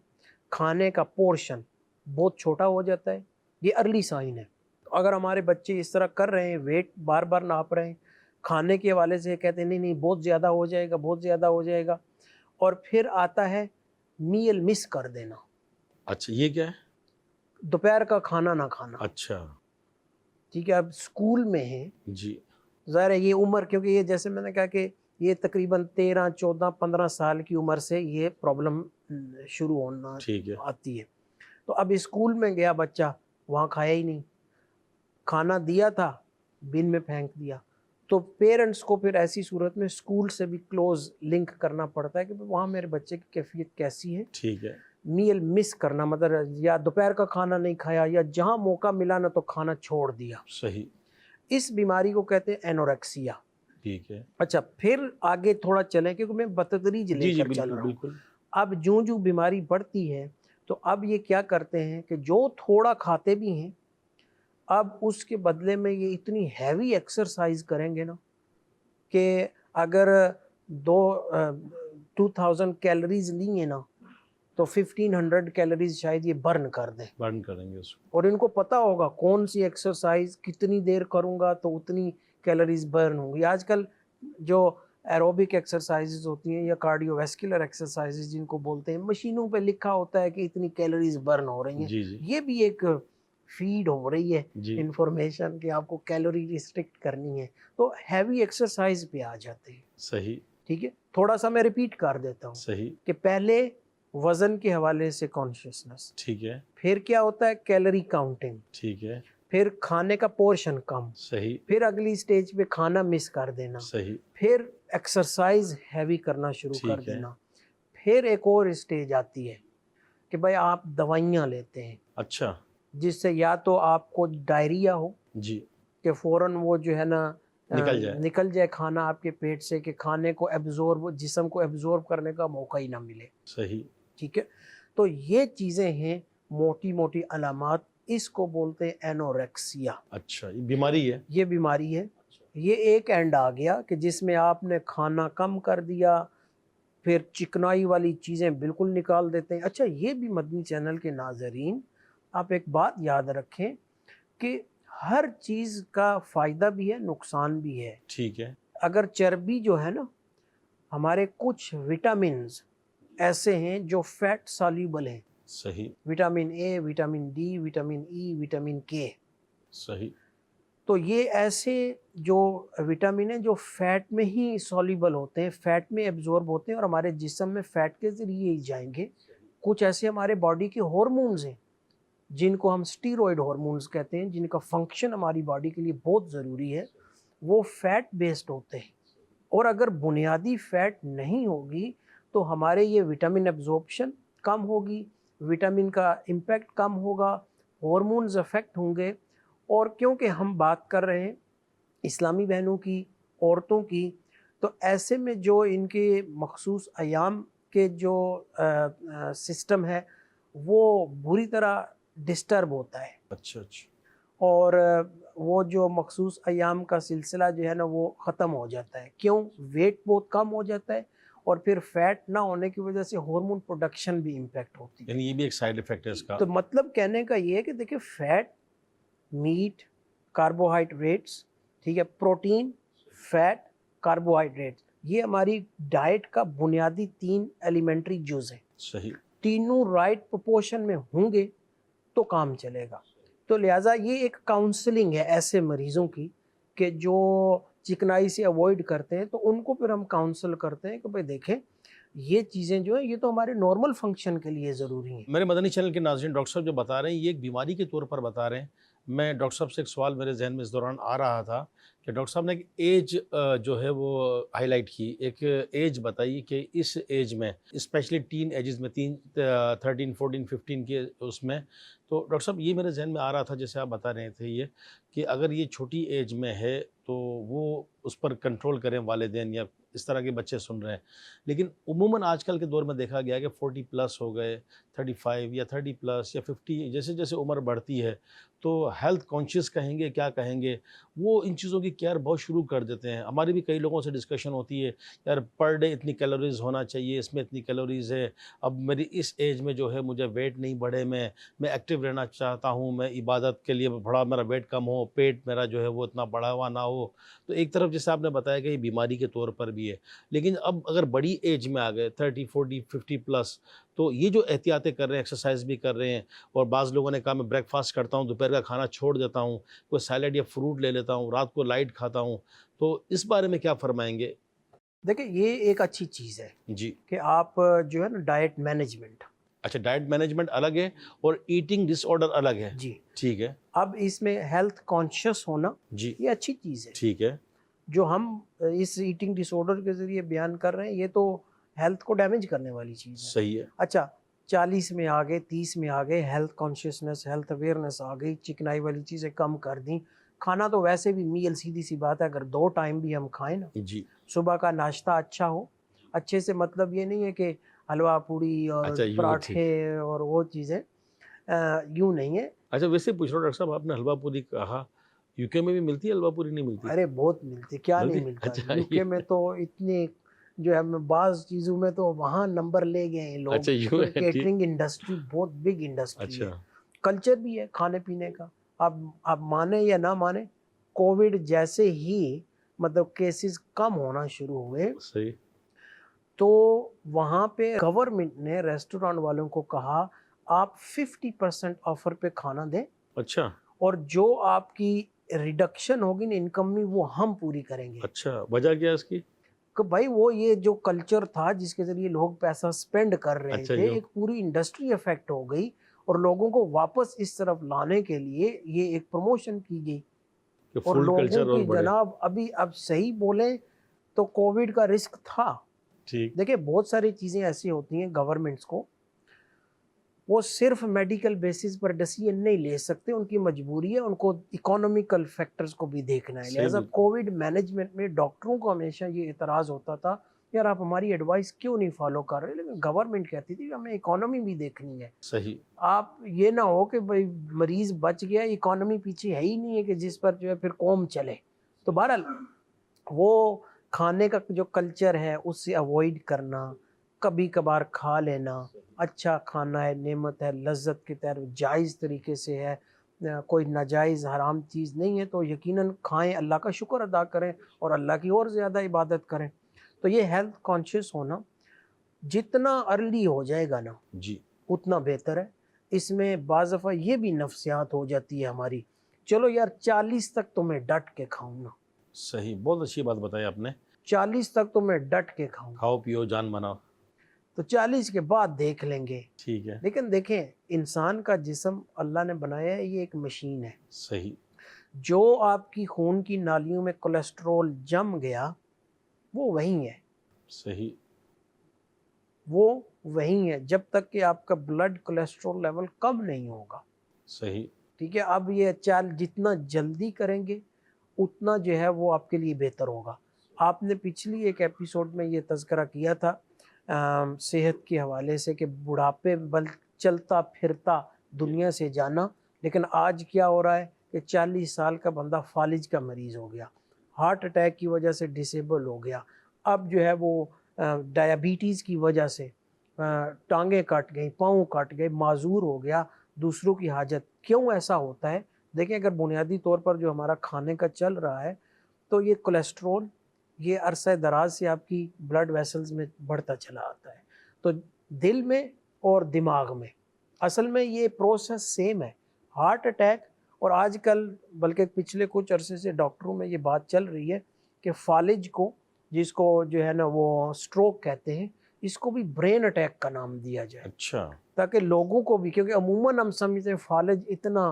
کھانے کا پورشن بہت چھوٹا ہو جاتا ہے. یہ ارلی سائن ہے. اگر ہمارے بچے اس طرح کر رہے ہیں, ویٹ بار بار ناپ رہے ہیں, کھانے کے حوالے سے کہتے ہیں نہیں نہیں بہت زیادہ ہو جائے گا, بہت زیادہ ہو جائے گا, اور پھر آتا ہے میل مس کر دینا. اچھا, یہ کیا ہے؟ دوپہر کا کھانا نہ کھانا. اچھا. ٹھیک ہے, اب اسکول میں ہیں جی. ظاہر ہے یہ عمر, کیونکہ یہ جیسے میں نے کہا کہ یہ تقریباً 13, 14, 15 سال کی عمر سے یہ پرابلم شروع ہونا آتی ہے. تو اب اسکول میں گیا بچہ, وہاں کھایا ہی نہیں, کھانا دیا تھا بن میں پھینک دیا. تو پیرنٹس کو پھر ایسی صورت میں اسکول سے بھی کلوز لنک کرنا پڑتا ہے کہ وہاں میرے بچے کی کیفیت کیسی ہے. ٹھیک ہے. میل مس کرنا مطلب یا دوپہر کا کھانا نہیں کھایا, یا جہاں موقع ملا نہ تو کھانا چھوڑ دیا. صحیح. اس بیماری کو کہتے ہیں اینوریکسیا. ٹھیک ہے. اچھا, پھر آگے تھوڑا چلیں کیونکہ میں بتدریج لے کر چل رہا ہوں. اب جو بیماری بڑھتی ہے تو اب یہ کیا کرتے ہیں کہ جو تھوڑا کھاتے بھی ہیں, اب اس کے بدلے میں یہ اتنی ہیوی ایکسرسائز کریں گے نا کہ اگر 2000 کیلوریز لی ہیں نا تو 1500 کیلوریز شاید یہ برن کر دیں. برن کریں گے اس کو. اور ان کو پتہ ہوگا کون سی ایکسرسائز کتنی دیر کروں گا تو اتنی کیلوریز برن ہوں گی. آج کل جو ایروبک ایکسرسائزز ہوتی ہیں یا کارڈیو ویسکولر ایکسرسائزز جن کو بولتے ہیں, مشینوں پہ لکھا ہوتا ہے کہ اتنی کیلوریز برن ہو رہی ہیں. جی جی. یہ بھی ایک فیڈ ہو رہی ہے جی. انفارمیشن کہ آپ کو کیلوری ریسٹرکٹ کرنی ہے, تو ہیوی ایکسرسائز پہ آ جاتے ہیں. صحیح. ٹھیک ہے, تھوڑا سا میں ریپیٹ کر دیتا ہوں. صحیح. کہ پہلے وزن کے حوالے سے کانشیسنس. ٹھیک ہے. پھر کیا ہوتا ہے کیلوری کاؤنٹنگ. ٹھیک ہے. پھر کھانے کا پورشن کم. صحیح. پھر اگلی سٹیج پہ کھانا مس کر دینا. صحیح. پھر ایکسرسائز ہیوی کرنا شروع کر دینا. پھر ایک اور سٹیج آتی ہے کہ بھائی آپ دوائیاں لیتے ہیں. اچھا. جس سے یا تو آپ کو ڈائریا ہو جی کہ فوراً وہ جو ہے نا نکل جائے کھانا آپ کے پیٹ سے, کہ کھانے کو جسم کو ایبزورب کرنے کا موقع ہی نہ ملے. صحیح. ٹھیک ہے, تو یہ چیزیں ہیں موٹی موٹی علامات. اس کو بولتے ہیں اینوریکسیا. اچھا, یہ بیماری ہے. یہ بیماری ہے. یہ ایک اینڈ آ گیا کہ جس میں آپ نے کھانا کم کر دیا، پھر چکنائی والی چیزیں بالکل نکال دیتے ہیں۔ اچھا یہ بھی مدنی چینل کے ناظرین آپ ایک بات یاد رکھیں کہ ہر چیز کا فائدہ بھی ہے، نقصان بھی ہے۔ ٹھیک ہے، اگر چربی جو ہے نا، ہمارے کچھ وٹامنز ایسے ہیں جو فیٹ سالیبل ہیں، صحیح vitamin A, vitamin D, vitamin E, vitamin کے، صحیح، تو یہ ایسے جو وٹامن ہیں جو فیٹ میں ہی سالیبل ہوتے ہیں، فیٹ میں ایبزورب ہوتے ہیں اور ہمارے جسم میں فیٹ کے ذریعے ہی جائیں گے۔ کچھ ایسے ہمارے باڈی کے ہارمونز ہیں جن کو ہم سٹیرائڈ ہارمونز کہتے ہیں، جن کا فنکشن ہماری باڈی کے لیے بہت ضروری ہے، وہ فیٹ بیسڈ ہوتے ہیں۔ اور اگر بنیادی فیٹ نہیں ہوگی تو ہمارے یہ وٹامن ایبزورپشن کم ہوگی، وٹامن کا امپیکٹ کم ہوگا، ہارمونز افیکٹ ہوں گے۔ اور کیونکہ ہم بات کر رہے ہیں اسلامی بہنوں کی، عورتوں کی، تو ایسے میں جو ان کے مخصوص ایام کے جو سسٹم ہے وہ بری طرح ڈسٹرب ہوتا ہے، اچھا اچھا، اور وہ جو مخصوص ایام کا سلسلہ جو ہے نا وہ ختم ہو جاتا ہے۔ کیوں؟ ویٹ بہت کم ہو جاتا ہے، اور پھر فیٹ نہ ہونے کی وجہ سے ہارمون پروڈکشن بھی امپیکٹ ہوتی ہے۔ یعنی یہ بھی ایک سائیڈ افیکٹ ہے اس کا۔ تو مطلب کہنے کا یہ ہے کہ دیکھیں، فیٹ، میٹ، کاربوہائیڈریٹس، ٹھیک ہے، پروٹین، فیٹ، کاربوہائیڈریٹس، یہ ہماری ڈائٹ کا بنیادی 3 ایلیمنٹری جز ہیں۔ صحیح، تینوں رائٹ پروپورشن میں ہوں گے تو کام چلے گا۔ تو لہٰذا یہ ایک کاؤنسلنگ ہے ایسے مریضوں کی کہ جو چکنائی سے اوائڈ کرتے ہیں، تو ان کو پھر ہم کاؤنسل کرتے ہیں کہ بھئی دیکھیں یہ چیزیں جو ہیں یہ تو ہمارے نارمل فنکشن کے لیے ضروری ہیں۔ میرے مدنی چینل کے ناظرین، ڈاکٹر صاحب جو بتا رہے ہیں یہ ایک بیماری کے طور پر بتا رہے ہیں۔ میں ڈاکٹر صاحب سے ایک سوال میرے ذہن میں اس دوران آ رہا تھا کہ ڈاکٹر صاحب نے ایک ایج جو ہے وہ ہائی لائٹ کی، ایک ایج بتائی کہ اس ایج میں اسپیشلی ٹین ایجز میں 13، 14، 15 کے اس میں، تو ڈاکٹر صاحب یہ میرے ذہن میں آ رہا تھا جیسے آپ بتا رہے تھے یہ کہ اگر یہ چھوٹی ایج میں ہے تو وہ اس پر کنٹرول کریں والدین، یا اس طرح کے بچے سن رہے ہیں، لیکن عموماً آج کل کے دور میں دیکھا گیا کہ 40 پلس ہو گئے، 35 یا 30 پلس یا 50، جیسے جیسے عمر بڑھتی ہے تو ہیلتھ کانشیس کہیں گے کیا کہیں گے، وہ ان چیزوں کی کیئر بہت شروع کر دیتے ہیں۔ ہماری بھی کئی لوگوں سے ڈسکشن ہوتی ہے، یار پر ڈے اتنی کیلوریز ہونا چاہیے، اس میں اتنی کیلوریز ہے، اب میری اس ایج میں جو ہے مجھے ویٹ نہیں بڑھے، میں ایکٹیو رہنا چاہتا ہوں، میں عبادت کے لیے بڑا میرا ویٹ کم ہو، پیٹ میرا جو ہے وہ اتنا بڑھا ہوا نہ ہو۔ تو ایک طرف جیسے آپ نے بتایا کہ یہ بیماری کے طور پر بھی ہے، لیکن اب اگر بڑی ایج میں آ گئے 30، 40، 50 پلس، تو یہ جو احتیاطیں کر رہے ہیں، ایکسرسائز بھی کر رہے ہیں، اور بعض لوگوں نے کہا میں بریک فاسٹ کرتا ہوں، دوپہر کا کھانا چھوڑ دیتا ہوں، کوئی سیلیڈ یا فروٹ لے لیتا ہوں، رات کو لائٹ کھاتا ہوں، تو اس بارے میں کیا فرمائیں گے؟ دیکھیں یہ ایک اچھی چیز ہے جی، کہ آپ جو ہے نا ڈائٹ مینجمنٹ، اچھا ڈائٹ مینجمنٹ الگ ہے اور ایٹنگ ڈس آرڈر الگ ہے، جی ٹھیک ہے، اب اس میں ہیلتھ کانشیس ہونا جی یہ اچھی چیز ہے۔ ٹھیک ہے، جو ہم اس ایٹنگ ڈس آرڈر کے ذریعے بیان کر رہے ہیں یہ تو ہیلتھ کو ڈیمیج کرنے والی چیز ہے۔ صحیح ہے، اچھا 40 میں آ گئے، 30 میں آ گئے، ہیلتھ کانشیسنس، ہیلتھ اویئرنیس آ گئی، چکنائی والی چیزیں کم کر دیں، کھانا تو ویسے بھی میل سیدھی سی بات ہے، اگر 2 ٹائم بھی ہم کھائیں نا، جی، صبح کا ناشتہ اچھا ہو، اچھے سے مطلب یہ نہیں ہے کہ حلوہ پوڑی اور اچھا یوں پراٹھے اور وہ چیزیں، یوں نہیں ہے۔ اچھا ویسے پوچھ رہا ہوں ڈاکٹر صاحب، آپ نے حلوہ پوری کہا، یو کے میں بھی ملتی ہے حلوہ پوری؟ نہیں ملتی؟ ارے بہت ملتی، کیا نہیں ملتا، اچھا یو کے میں تو اتنے جو ہے بعض چیزوں میں تو وہاں نمبر لے گئے ہیں لوگ۔ اچھا یوں ہے، کیٹرنگ انڈسٹری بہت بگ انڈسٹری ہے، اچھا کلچر بھی ہے کھانے پینے کا۔ اب مانے یا نہ مانے، کووڈ جیسے ہی مطلب کیسز کم ہونا شروع ہوئے صحیح، تو وہاں پہ گورنمنٹ نے ریسٹورانٹ والوں کو کہا آپ 50% آفر پہ کھانا دیں، اچھا اور جو آپ کی ریڈکشن ہوگی نا انکم میں وہ ہم پوری کریں گے۔ اچھا، وجہ کیا اس کی؟ کہ بھائی وہ یہ جو کلچر تھا جس کے ذریعے لوگ پیسہ سپینڈ کر رہے اچھا تھے، یوں، ایک پوری انڈسٹری افیکٹ ہو گئی، اور لوگوں کو واپس اس طرف لانے کے لیے یہ ایک پروموشن کی گئی، کہ اور فوڈ لوگوں کلچر اور کی بڑھے، جناب اب صحیح بولیں تو کووڈ کا رسک تھا۔ ٹھیک، دیکھیں بہت ساری چیزیں ایسی ہوتی ہیں گورنمنٹس کو، وہ صرف میڈیکل بیسس پر ڈیسیژن نہیں لے سکتے، ان کی مجبوری ہے، ان کو اکانومیکل فیکٹرز کو بھی دیکھنا ہے۔ صحیح لہٰذا بالکل، کووڈ مینجمنٹ میں ڈاکٹروں کو ہمیشہ یہ اعتراض ہوتا تھا یار آپ ہماری ایڈوائس کیوں نہیں فالو کر رہے، لیکن گورنمنٹ کہتی تھی کہ ہمیں اکانومی بھی دیکھنی ہے، صحیح، آپ یہ نہ ہو کہ بھائی مریض بچ گیا، اکانومی پیچھے ہے ہی نہیں ہے کہ جس پر جو ہے پھر قوم چلے، تو بہرحال وہ کھانے کا جو کلچر ہے اس سے اوائڈ کرنا، کبھی کبھار کھا لینا، اچھا کھانا ہے، نعمت ہے، لذت کے تحت جائز طریقے سے ہے، کوئی ناجائز حرام چیز نہیں ہے تو یقیناً کھائیں، اللہ کا شکر ادا کریں اور اللہ کی اور زیادہ عبادت کریں۔ تو یہ ہیلتھ کانشیس ہونا جتنا ارلی ہو جائے گا نا جی اتنا بہتر ہے۔ اس میں بعض دفعہ یہ بھی نفسیات ہو جاتی ہے ہماری، چلو یار 40 تک تو میں ڈٹ کے کھاؤں گا، صحیح، بہت اچھی بات بتائی آپ نے، 40 تک تو میں ڈٹ کے کھاؤں گا، کھاؤ پیو جان بناؤ، تو 40 کے بعد دیکھ لیں گے۔ ٹھیک ہے، لیکن دیکھیں انسان کا جسم اللہ نے بنایا ہے، یہ ایک مشین ہے، صحیح، جو آپ کی خون کی نالیوں میں کولیسٹرول جم گیا وہ وہیں ہے، صحیح، وہ وہیں ہے جب تک کہ آپ کا بلڈ کولیسٹرول لیول کم نہیں ہوگا۔ صحیح، ٹھیک ہے، اب یہ جتنا جلدی کریں گے اتنا جو ہے وہ آپ کے لیے بہتر ہوگا۔ آپ نے پچھلی ایک ایپیسوڈ میں یہ تذکرہ کیا تھا صحت کے حوالے سے کہ بڑھاپے بل چلتا پھرتا دنیا سے جانا، لیکن آج کیا ہو رہا ہے کہ 40 سال کا بندہ فالج کا مریض ہو گیا، ہارٹ اٹیک کی وجہ سے ڈسیبل ہو گیا، اب جو ہے وہ ڈائبٹیز کی وجہ سے ٹانگیں کٹ گئیں، پاؤں کٹ گئے، معذور ہو گیا دوسروں کی حاجت۔ کیوں ایسا ہوتا ہے؟ دیکھیں اگر بنیادی طور پر جو ہمارا کھانے کا چل رہا ہے تو یہ کولیسٹرول یہ عرصہ دراز سے آپ کی بلڈ ویسلز میں بڑھتا چلا آتا ہے، تو دل میں اور دماغ میں اصل میں یہ پروسیس سیم ہے۔ ہارٹ اٹیک، اور آج کل بلکہ پچھلے کچھ عرصے سے ڈاکٹروں میں یہ بات چل رہی ہے کہ فالج کو، جس کو جو ہے نا وہ سٹروک کہتے ہیں، اس کو بھی برین اٹیک کا نام دیا جائے، اچھا، تاکہ لوگوں کو بھی، کیونکہ عموماً ہم سمجھتے ہیں فالج اتنا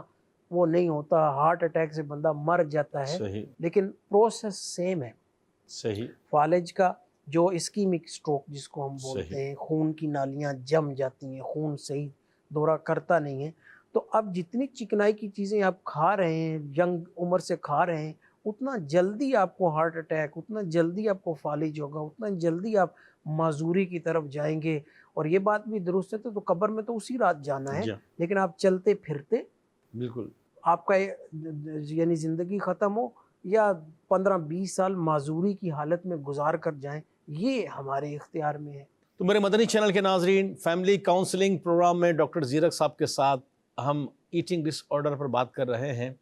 وہ نہیں ہوتا، ہارٹ اٹیک سے بندہ مر جاتا ہے، صحیح، لیکن پروسیس سیم ہے۔ صحیح، فالج کا جو اسکیمک سٹروک جس کو ہم صحیح، بولتے ہیں، خون کی نالیاں جم جاتی ہیں، خون صحیح دورہ کرتا نہیں ہے، تو اب جتنی چکنائی کی چیزیں آپ کھا رہے ہیں، ینگ عمر سے کھا رہے ہیں، اتنا جلدی آپ کو ہارٹ اٹیک، اتنا جلدی آپ کو فالج ہوگا، اتنا جلدی آپ معذوری کی طرف جائیں گے۔ اور یہ بات بھی درست ہے، تو قبر میں تو اسی رات جانا ہے، جی لیکن آپ چلتے پھرتے بالکل، آپ کا یعنی زندگی ختم ہو یا 15-20 سال معذوری کی حالت میں گزار کر جائیں، یہ ہمارے اختیار میں ہے۔ تو میرے مدنی چینل کے ناظرین، فیملی کاؤنسلنگ پروگرام میں ڈاکٹر زیرک صاحب کے ساتھ ہم ایٹنگ ڈس آرڈر پر بات کر رہے ہیں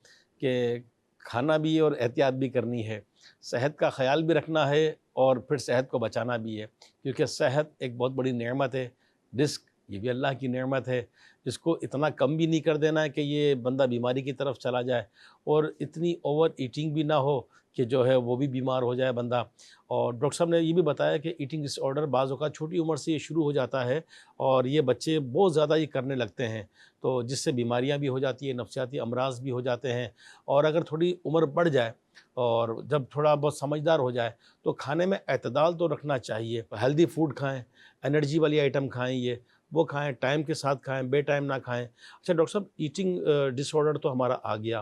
کہ کھانا بھی اور احتیاط بھی کرنی ہے، صحت کا خیال بھی رکھنا ہے اور پھر صحت کو بچانا بھی ہے، کیونکہ صحت ایک بہت بڑی نعمت ہے، رزق یہ بھی اللہ کی نعمت ہے، اس کو اتنا کم بھی نہیں کر دینا ہے کہ یہ بندہ بیماری کی طرف چلا جائے، اور اتنی اوور ایٹنگ بھی نہ ہو کہ جو ہے وہ بھی بیمار ہو جائے بندہ۔ اور ڈاکٹر صاحب نے یہ بھی بتایا کہ ایٹنگ ڈس آرڈر بعض اوقات چھوٹی عمر سے یہ شروع ہو جاتا ہے اور یہ بچے بہت زیادہ یہ کرنے لگتے ہیں، تو جس سے بیماریاں بھی ہو جاتی ہیں، نفسیاتی امراض بھی ہو جاتے ہیں، اور اگر تھوڑی عمر بڑھ جائے اور جب تھوڑا بہت سمجھدار ہو جائے تو کھانے میں اعتدال تو رکھنا چاہیے، ہیلدی فوڈ کھائیں، انرجی والی آئٹم کھائیں، یہ وہ کھائیں، ٹائم کے ساتھ کھائیں، بے ٹائم نہ کھائیں۔ اچھا ڈاکٹر صاحب، ایٹنگ ڈس آرڈر تو ہمارا آ گیا،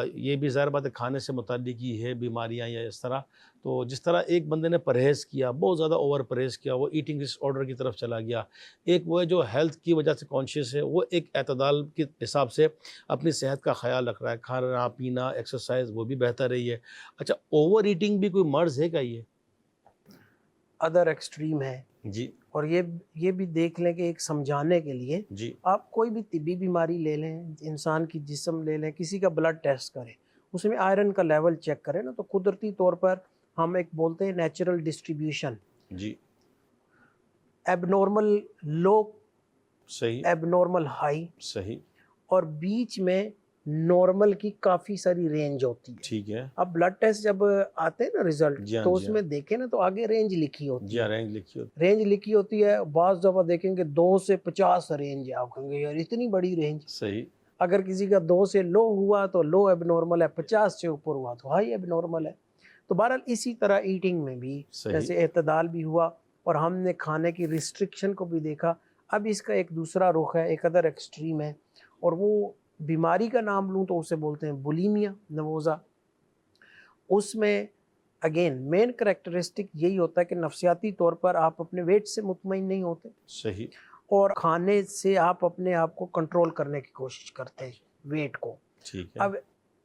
یہ بھی ظاہر بات ہے کھانے سے متعلق ہی ہے بیماریاں یا اس طرح، تو جس طرح ایک بندے نے پرہیز کیا، بہت زیادہ اوور پرہیز کیا، وہ ایٹنگ ڈس آرڈر کی طرف چلا گیا، ایک وہ ہے جو ہیلتھ کی وجہ سے کانشیس ہے، وہ ایک اعتدال کے حساب سے اپنی صحت کا خیال رکھ رہا ہے، کھانا پینا ایکسرسائز وہ بھی بہتر رہی ہے۔ اچھا اوور ایٹنگ بھی کوئی مرض ہے کیا؟ یہ ادر ایکسٹریم ہے، جی اور یہ بھی دیکھ لیں کہ ایک سمجھانے کے لیے جی آپ کوئی بھی طبی بیماری لے لیں، انسان کی جسم لے لیں، کسی کا بلڈ ٹیسٹ کریں، اس میں آئرن کا لیول چیک کریں نا، تو قدرتی طور پر ہم ایک بولتے ہیں نیچرل ڈسٹریبیوشن، جی ایب نارمل لو، صحیح ایب نارمل ہائی، صحیح اور بیچ میں نارمل کی کافی ساری رینج ہوتی ہے۔ ٹھیک ہے، اب بلڈ ٹیسٹ جب آتے ہیں نا رزلٹ، جی ہاں تو جی اس ہاں میں دیکھیں نا تو آگے رینج لکھی ہوتی جی ہے، ہاں رینج لکھی ہوتی رینج لکھی ہوتی ہے، بعض دفعہ دیکھیں گے 2 سے 50 رینج ہے، آپ کہیں گے یار اتنی بڑی رینج۔ صحیح اگر کسی کا 2 سے لو ہوا تو لو ایب نارمل ہے، 50 سے اوپر ہوا تو ہائی ایب نارمل ہے۔ تو بہرحال اسی طرح ایٹنگ میں بھی صحیح جیسے اعتدال بھی ہوا، اور ہم نے کھانے کی ریسٹرکشن کو بھی دیکھا۔ اب اس کا ایک دوسرا رخ ہے، ایک ادر ایکسٹریم ہے، اور وہ بیماری کا نام لوں تو اسے بولتے ہیں بولیمیا نوزا۔ اس میں اگین مین کریکٹرسٹک یہی ہوتا ہے کہ نفسیاتی طور پر آپ اپنے ویٹ سے مطمئن نہیں ہوتے، صحیح اور کھانے سے آپ اپنے آپ کو کنٹرول کرنے کی کوشش کرتے ہیں ویٹ کو۔ ٹھیک ہے، اب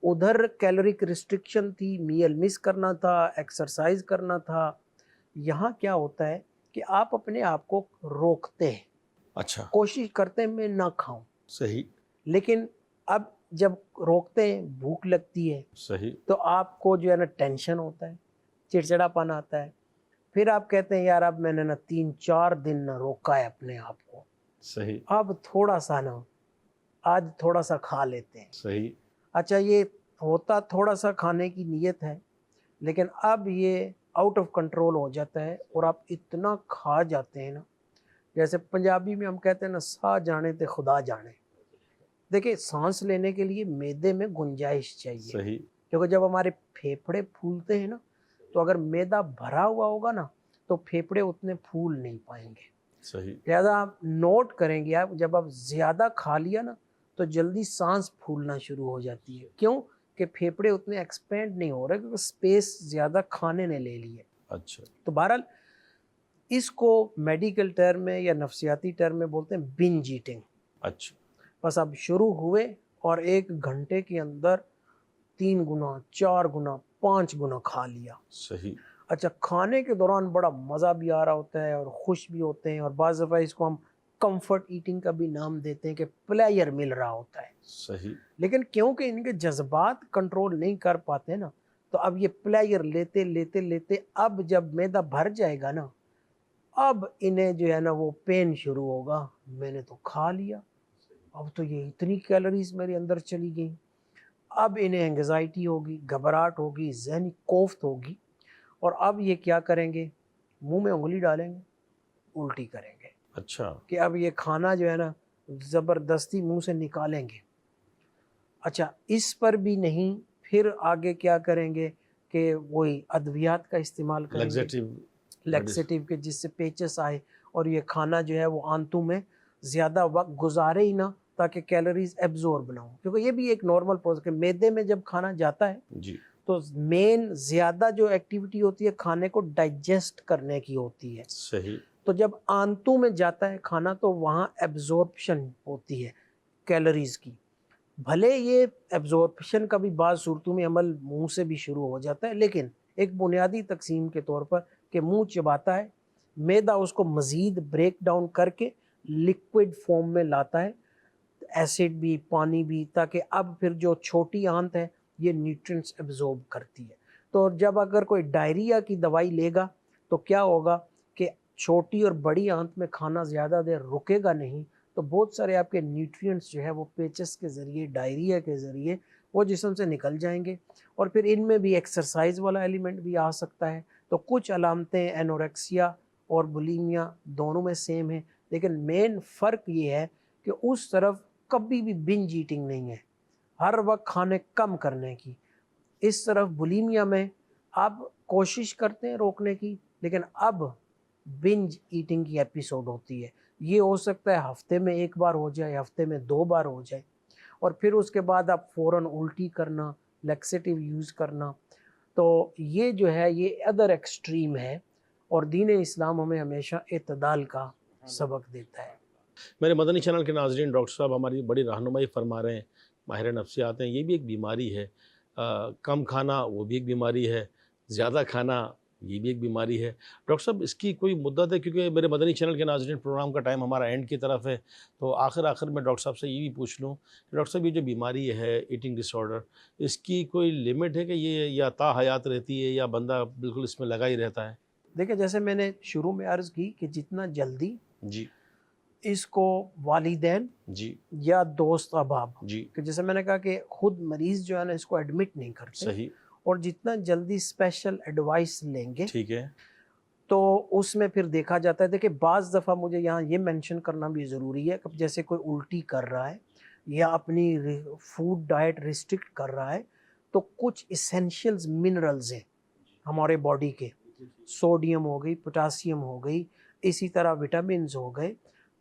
ادھر کیلورک ریسٹرکشن تھی، میل مس کرنا تھا، ایکسرسائز کرنا تھا. یہاں کیا ہوتا ہے کہ آپ اپنے آپ کو روکتے ہیں، اچھا کوشش کرتے ہیں میں نہ کھاؤں، صحیح لیکن اب جب روکتے ہیں بھوک لگتی ہے صحیح تو آپ کو جو ہے نا ٹینشن ہوتا ہے، چڑچڑا پن آتا ہے. پھر آپ کہتے ہیں یار اب میں نے نا 3-4 دن نہ روکا ہے اپنے آپ کو، صحیح اب تھوڑا سا نا آج تھوڑا سا کھا لیتے ہیں. صحیح اچھا یہ ہوتا تھوڑا سا کھانے کی نیت ہے، لیکن اب یہ آؤٹ آف کنٹرول ہو جاتا ہے اور آپ اتنا کھا جاتے ہیں نا، جیسے پنجابی میں ہم کہتے ہیں نا سا جانے تے خدا جانے. دیکھیں سانس لینے کے لیے معدے میں گنجائش چاہیے، صحیح کیونکہ جب ہمارے پھیپھڑے پھولتے ہیں نا تو اگر معدہ بھرا ہوا ہوگا نا تو پھیپھڑے اتنے پھول نہیں پائیں گے. صحیح لہذا آپ نوٹ کریں گے، آپ جب آپ زیادہ کھا لیا نا تو جلدی سانس پھولنا شروع ہو جاتی ہے. کیوں کہ پھیپھڑے اتنے ایکسپینڈ نہیں ہو رہے، کیونکہ اسپیس زیادہ کھانے نے لے لی ہے. اچھا تو بہرحال اس کو میڈیکل ٹرم میں یا نفسیاتی ٹرم میں بولتے ہیں بنج ایٹنگ. اچھا بس اب شروع ہوئے اور 1 گھنٹے کے اندر 3 گنا 4 گنا 5 گنا کھا لیا. صحیح اچھا کھانے کے دوران بڑا مزہ بھی آ رہا ہوتا ہے اور خوش بھی ہوتے ہیں، اور بعض دفعہ اس کو ہم کمفرٹ ایٹنگ کا بھی نام دیتے ہیں کہ پلیئر مل رہا ہوتا ہے. صحیح لیکن کیونکہ ان کے جذبات کنٹرول نہیں کر پاتے نا تو اب یہ پلیئر لیتے لیتے لیتے اب جب معدہ بھر جائے گا نا اب انہیں جو ہے نا وہ پین شروع ہوگا، میں نے تو کھا لیا، اب تو یہ اتنی کیلوریز میرے اندر چلی گئیں. اب انہیں انگزائٹی ہوگی، گھبراہٹ ہوگی، ذہنی کوفت ہوگی، اور اب یہ کیا کریں گے، منہ میں انگلی ڈالیں گے، الٹی کریں گے اچھا کہ اب یہ کھانا جو ہے نا زبردستی منہ سے نکالیں گے. اچھا اس پر بھی نہیں، پھر آگے کیا کریں گے کہ وہی ادویات کا استعمال کریں گے، لیگزیٹو لیکسیٹیو کے، جس سے پیچس آئے اور یہ کھانا جو ہے وہ آنتوں میں زیادہ وقت گزارے ہی نہ تاکہ کیلوریز ایبزورب نہ ہوں. کیونکہ یہ بھی ایک نارمل پروسیس کہ معدے میں جب کھانا جاتا ہے جی تو مین زیادہ جو ایکٹیویٹی ہوتی ہے کھانے کو ڈائجسٹ کرنے کی ہوتی ہے. صحیح تو جب آنتوں میں جاتا ہے کھانا تو وہاں ایبزورپشن ہوتی ہے کیلوریز کی. بھلے یہ ایبزورپشن کا بھی بعض صورتوں میں عمل منہ سے بھی شروع ہو جاتا ہے، لیکن ایک بنیادی تقسیم کے طور پر کہ منہ چباتا ہے، معدہ اس کو مزید بریک ڈاؤن کر کے لکوڈ فارم میں لاتا ہے، ایسڈ بھی پانی بھی، تاکہ اب پھر جو چھوٹی آنت ہے یہ نیوٹرینٹس ایبزورب کرتی ہے. تو جب اگر کوئی ڈائریا کی دوائی لے گا تو کیا ہوگا کہ چھوٹی اور بڑی آنت میں کھانا زیادہ دیر رکے گا نہیں، تو بہت سارے آپ کے نیوٹرینٹس جو ہے وہ پیچس کے ذریعے، ڈائریا کے ذریعے وہ جسم سے نکل جائیں گے. اور پھر ان میں بھی ایکسرسائز والا ایلیمنٹ بھی آ سکتا ہے. تو کچھ علامتیں اینوریکسیا اور بولیمیا دونوں میں سیم ہیں، لیکن مین فرق یہ ہے کہ اس طرف کبھی بھی بنج ایٹنگ نہیں ہے، ہر وقت کھانے کم کرنے کی. اس طرف بولیمیا میں آپ کوشش کرتے ہیں روکنے کی، لیکن اب بنج ایٹنگ کی ایپیسوڈ ہوتی ہے. یہ ہو سکتا ہے ہفتے میں 1 بار ہو جائے، ہفتے میں 2 بار ہو جائے، اور پھر اس کے بعد آپ فوراً الٹی کرنا، لیکسیٹیو یوز کرنا. تو یہ جو ہے یہ ادر ایکسٹریم ہے، اور دین اسلام ہمیں ہمیشہ اعتدال کا سبق دیتا ہے. میرے مدنی چینل کے ناظرین، ڈاکٹر صاحب ہماری بڑی رہنمائی فرما رہے ہیں. ماہر نفسیات ہیں، یہ بھی ایک بیماری ہے. کم کھانا وہ بھی ایک بیماری ہے، زیادہ کھانا یہ بھی ایک بیماری ہے. ڈاکٹر صاحب اس کی کوئی مدت ہے؟ کیونکہ میرے مدنی چینل کے ناظرین پروگرام کا ٹائم ہمارا اینڈ کی طرف ہے، تو آخر میں ڈاکٹر صاحب سے یہ بھی پوچھ لوں کہ ڈاکٹر صاحب یہ جو بیماری ہے ایٹنگ ڈس آرڈر، اس کی کوئی لمٹ ہے کہ یہ یا تا حیات رہتی ہے یا بندہ بالکل اس میں لگا ہی رہتا ہے؟ دیکھیں جیسے میں نے شروع میں عرض کی کہ جتنا جلدی جی اس کو والدین جی یا دوست احباب، جی کہ جیسے میں نے کہا کہ خود مریض جو ہے نا اس کو ایڈمٹ نہیں کرتے، صحیح اور جتنا جلدی اسپیشل ایڈوائس لیں گے ٹھیک ہے. تو اس میں پھر دیکھا جاتا ہے. دیکھیں بعض دفعہ مجھے یہاں یہ مینشن کرنا بھی ضروری ہے کہ جیسے کوئی الٹی کر رہا ہے یا اپنی فوڈ ڈائٹ ریسٹرکٹ کر رہا ہے تو کچھ اسینشیلز منرلز ہیں ہمارے باڈی کے، سوڈیم ہو گئی، پوٹاسیم ہو گئی، اسی طرح وٹامنز ہو گئے.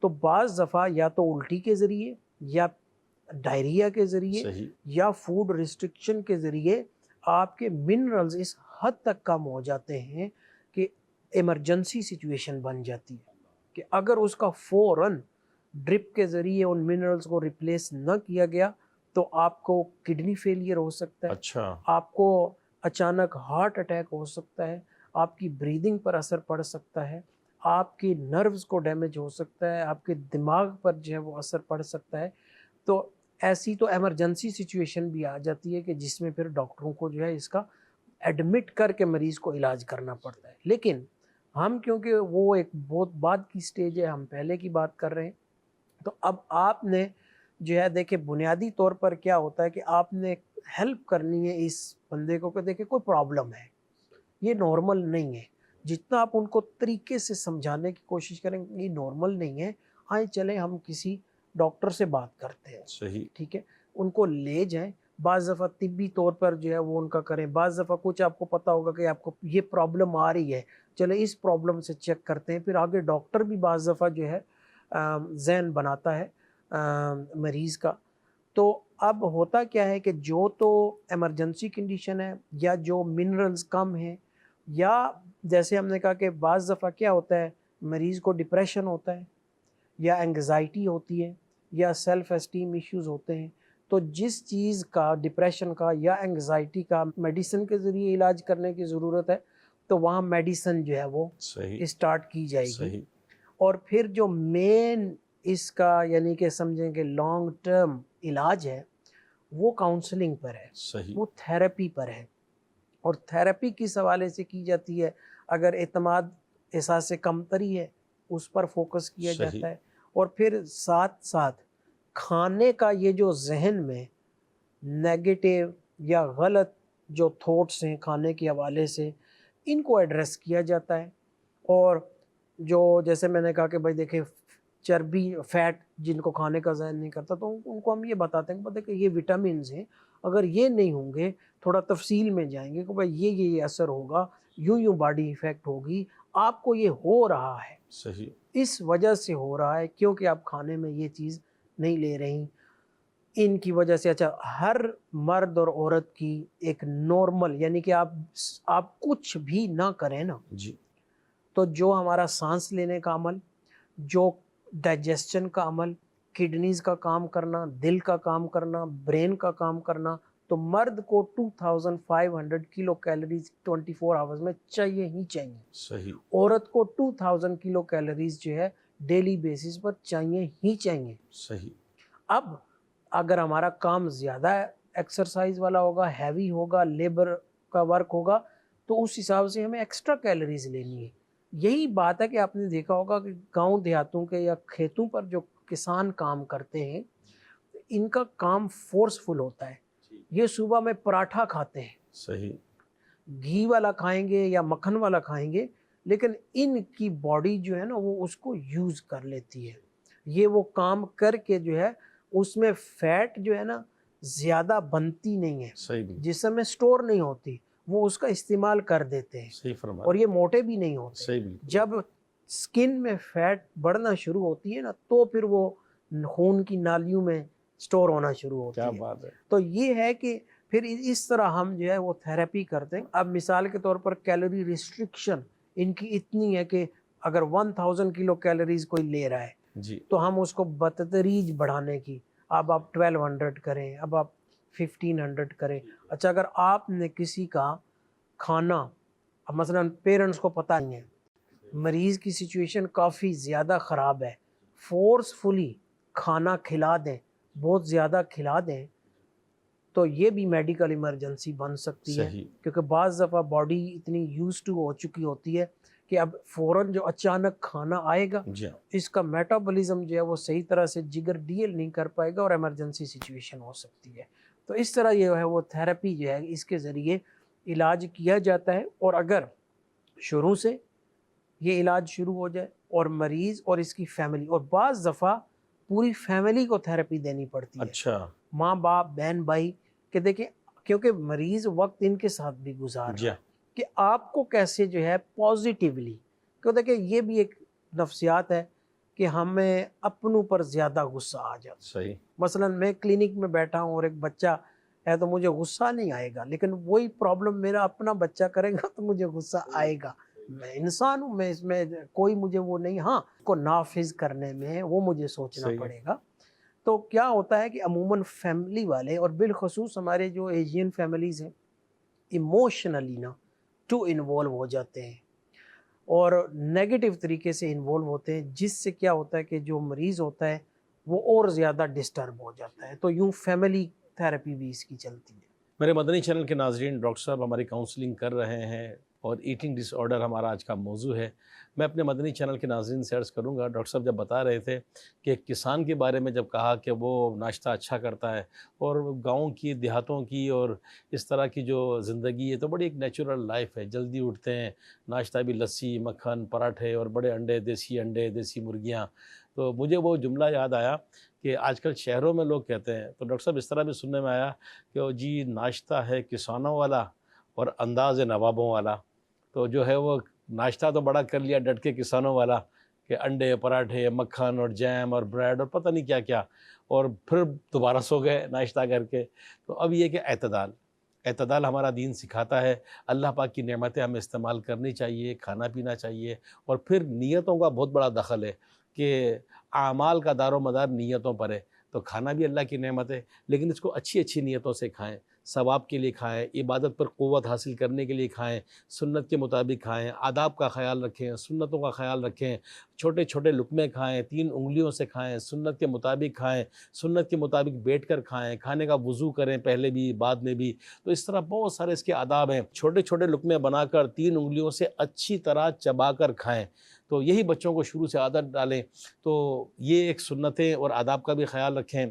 تو بعض دفعہ یا تو الٹی کے ذریعے یا ڈائریا کے ذریعے صحیح یا فوڈ ریسٹرکشن کے ذریعے آپ کے منرلز اس حد تک کم ہو جاتے ہیں کہ ایمرجنسی سچویشن بن جاتی ہے کہ اگر اس کا فوراً ڈرپ کے ذریعے ان منرلز کو ریپلیس نہ کیا گیا تو آپ کو کڈنی فیلئر ہو سکتا ہے، اچھا آپ کو اچانک ہارٹ اٹیک ہو سکتا ہے، آپ کی بریدنگ پر اثر پڑ سکتا ہے، آپ کی نروز کو ڈیمیج ہو سکتا ہے، آپ کے دماغ پر جو ہے وہ اثر پڑ سکتا ہے. تو ایسی تو ایمرجنسی سچویشن بھی آ جاتی ہے کہ جس میں پھر ڈاکٹروں کو جو ہے اس کا ایڈمٹ کر کے مریض کو علاج کرنا پڑتا ہے. لیکن ہم کیونکہ وہ ایک بہت بعد کی سٹیج ہے، ہم پہلے کی بات کر رہے ہیں، تو اب آپ نے جو ہے دیکھیں بنیادی طور پر کیا ہوتا ہے کہ آپ نے ہیلپ کرنی ہے اس بندے کو کہ دیکھیں کوئی پرابلم ہے، یہ نارمل نہیں ہے. جتنا آپ ان کو طریقے سے سمجھانے کی کوشش کریں گے یہ نارمل نہیں ہے، آئیں چلیں ہم کسی ڈاکٹر سے بات کرتے ہیں، صحیح. ٹھیک ہے، ان کو لے جائیں. بعض دفعہ طبی طور پر جو ہے وہ ان کا کریں، بعض دفعہ کچھ آپ کو پتہ ہوگا کہ آپ کو یہ پرابلم آ رہی ہے، چلے اس پرابلم سے چیک کرتے ہیں. پھر آگے ڈاکٹر بھی بعض دفعہ جو ہے ذہن بناتا ہے مریض کا. تو اب ہوتا کیا ہے کہ جو تو ایمرجنسی کنڈیشن ہے یا جو منرلز کم ہیں، یا جیسے ہم نے کہا کہ بعض دفعہ کیا ہوتا ہے مریض کو ڈپریشن ہوتا ہے یا انگزائٹی ہوتی ہے یا سیلف اسٹیم ایشوز ہوتے ہیں، تو جس چیز کا ڈپریشن کا یا انگزائٹی کا میڈیسن کے ذریعے علاج کرنے کی ضرورت ہے تو وہاں میڈیسن جو ہے وہ صحیح. اسٹارٹ کی جائے گی. صحیح. اور پھر جو مین اس کا یعنی کہ سمجھیں کہ لانگ ٹرم علاج ہے وہ کاؤنسلنگ پر ہے، صحیح. وہ تھیراپی پر ہے. اور تھیراپی کس حوالے سے کی جاتی ہے؟ اگر اعتماد احساس کمتری ہے اس پر فوکس کیا صحیح. جاتا ہے. اور پھر ساتھ ساتھ کھانے کا یہ جو ذہن میں نیگیٹو یا غلط جو تھوٹس ہیں کھانے کے حوالے سے ان کو ایڈریس کیا جاتا ہے. اور جو جیسے میں نے کہا کہ بھائی دیکھیں چربی فیٹ جن کو کھانے کا ذہن نہیں کرتا تو ان کو ہم یہ بتاتے ہیں کہ یہ وٹامنز ہیں، اگر یہ نہیں ہوں گے تھوڑا تفصیل میں جائیں گے کہ بھائی یہ اثر ہوگا، یوں باڈی ایفیکٹ ہوگی، آپ کو یہ ہو رہا ہے، صحیح. اس وجہ سے ہو رہا ہے کیونکہ آپ کھانے میں یہ چیز نہیں لے رہی، ان کی وجہ سے. اچھا، ہر مرد اور عورت کی ایک نارمل یعنی کہ آپ کچھ بھی نہ کریں نا جی. تو جو ہمارا سانس لینے کا عمل، جو ڈائجسشن کا عمل، کڈنیز کا کام کرنا، دل کا کام کرنا، برین کا کام کرنا، تو مرد کو 2500 کلو کیلوریز 24 آورز میں چاہیے ہی چاہیے. صحیح. عورت کو 2000 کلو کیلوریز جو ہے ڈیلی بیسس پر چاہیے ہی چاہیے. صحیح. اب اگر ہمارا کام زیادہ ایکسرسائز والا ہوگا، ہیوی ہوگا، لیبر کا ورک ہوگا، تو اس حساب سے ہمیں ایکسٹرا کیلوریز لینی ہے. یہی بات ہے کہ آپ نے دیکھا ہوگا کہ گاؤں دیہاتوں کے یا کھیتوں پر جو کسان کام کرتے ہیں ان کا کام فورسفل ہوتا ہے. یہ صبح میں پراٹھا کھاتے ہیں، صحیح. گھی والا کھائیں گے یا مکھن والا کھائیں گے، لیکن ان کی باڈی جو ہے نا وہ اس کو یوز کر لیتی ہے. یہ وہ کام کر کے جو ہے اس میں فیٹ جو ہے نا زیادہ بنتی نہیں ہے، صحیح. جسم میں سٹور نہیں ہوتی، وہ اس کا استعمال کر دیتے ہیں. صحیح فرمایا. اور یہ موٹے بھی نہیں ہوتے. صحیح. بالکل. جب سکن میں فیٹ بڑھنا شروع ہوتی ہے نا تو پھر وہ خون کی نالیوں میں سٹور ہونا شروع ہوتی کیا ہے. بات ہے. تو یہ ہے کہ پھر اس طرح ہم جو ہے وہ تھیراپی کرتے ہیں. اب مثال کے طور پر کیلوری ریسٹرکشن ان کی اتنی ہے کہ اگر 1000 کلو کیلوریز کوئی لے رہا ہے جی. تو ہم اس کو بتدریج بڑھانے کی، اب آپ 1200 کریں، اب آپ 1500 کریں. اچھا، اگر آپ نے کسی کا کھانا، اب مثلا پیرنٹس کو پتہ نہیں ہے، مریض کی سچویشن کافی زیادہ خراب ہے، فورسفلی کھانا کھلا دیں، بہت زیادہ کھلا دیں، تو یہ بھی میڈیکل ایمرجنسی بن سکتی ہے. صحیح. کیونکہ بعض دفعہ باڈی اتنی یوز ٹو ہو چکی ہوتی ہے کہ اب فوراً جو اچانک کھانا آئے گا جی. اس کا میٹابولزم جو ہے وہ صحیح طرح سے جگر ڈیل نہیں کر پائے گا اور ایمرجنسی سچویشن ہو سکتی ہے. تو اس طرح یہ ہے وہ تھیراپی جو ہے اس کے ذریعے علاج کیا جاتا ہے. اور اگر شروع سے یہ علاج شروع ہو جائے اور مریض اور اس کی فیملی، اور بعض دفعہ پوری فیملی کو تھیراپی دینی پڑتی ہے، اچھا. ماں باپ بہن بھائی، کہ دیکھیں کیونکہ مریض وقت ان کے ساتھ بھی گزار جی. رہا ہے کہ آپ کو کیسے جو ہے پازیٹیولی، کیوں دیکھیں یہ بھی ایک نفسیات ہے کہ ہمیں اپنوں پر زیادہ غصہ آ جاتا. صحیح. مثلا میں کلینک میں بیٹھا ہوں اور ایک بچہ ہے تو مجھے غصہ نہیں آئے گا، لیکن وہی پرابلم میرا اپنا بچہ کرے گا تو مجھے غصہ آئے گا. میں انسان ہوں، میں اس میں کوئی مجھے وہ نہیں، ہاں کو نافذ کرنے میں وہ مجھے سوچنا صحیح. پڑے گا. تو کیا ہوتا ہے کہ عموماً فیملی والے اور بالخصوص ہمارے جو ایشین فیملیز ہیں ایموشنلی نا ٹو انوالو ہو جاتے ہیں اور نیگیٹو طریقے سے انوالو ہوتے ہیں، جس سے کیا ہوتا ہے کہ جو مریض ہوتا ہے وہ اور زیادہ ڈسٹرب ہو جاتا ہے. تو یوں فیملی تھیراپی بھی اس کی چلتی ہے. میرے مدنی چینل کے ناظرین، ڈاکٹر صاحب ہماری کاؤنسلنگ کر رہے ہیں اور ایٹنگ ڈس آرڈر ہمارا آج کا موضوع ہے. میں اپنے مدنی چینل کے ناظرین سے عرض کروں گا، ڈاکٹر صاحب جب بتا رہے تھے کہ ایک کسان کے بارے میں جب کہا کہ وہ ناشتہ اچھا کرتا ہے اور گاؤں کی دیہاتوں کی اور اس طرح کی جو زندگی ہے تو بڑی ایک نیچرل لائف ہے، جلدی اٹھتے ہیں، ناشتہ بھی لسی، مکھن، پراٹھے اور بڑے انڈے، دیسی مرغیاں. تو مجھے وہ جملہ یاد آیا کہ آج کل شہروں میں لوگ کہتے ہیں، تو ڈاکٹر صاحب اس طرح بھی سننے میں آیا کہ وہ جی ناشتہ ہے کسانوں والا اور انداز نوابوں والا. تو جو ہے وہ ناشتہ تو بڑا کر لیا ڈٹ کے کسانوں والا کہ انڈے، پراٹھے، مکھن اور جیم اور بریڈ اور پتہ نہیں کیا کیا، اور پھر دوبارہ سو گئے ناشتہ کر کے. تو اب یہ کہ اعتدال ہمارا دین سکھاتا ہے. اللہ پاک کی نعمتیں ہمیں استعمال کرنی چاہیے، کھانا پینا چاہیے. اور پھر نیتوں کا بہت بڑا دخل ہے کہ اعمال کا دار و مدار نیتوں پر ہے. تو کھانا بھی اللہ کی نعمت ہے، لیکن اس کو اچھی نیتوں سے کھائیں، ثواب کے لیے کھائیں، عبادت پر قوت حاصل کرنے کے لیے کھائیں، سنت کے مطابق کھائیں، آداب کا خیال رکھیں، سنتوں کا خیال رکھیں، چھوٹے چھوٹے لقمے کھائیں، 3 انگلیوں سے کھائیں، سنت کے مطابق کھائیں، سنت کے مطابق بیٹھ کر کھائیں، کھانے کا وضو کریں پہلے بھی بعد میں بھی. تو اس طرح بہت سارے اس کے آداب ہیں. چھوٹے چھوٹے لقمے بنا کر 3 انگلیوں سے اچھی طرح چبا کر کھائیں. تو یہی بچوں کو شروع سے عادت ڈالیں. تو یہ ایک سنتیں اور آداب کا بھی خیال رکھیں،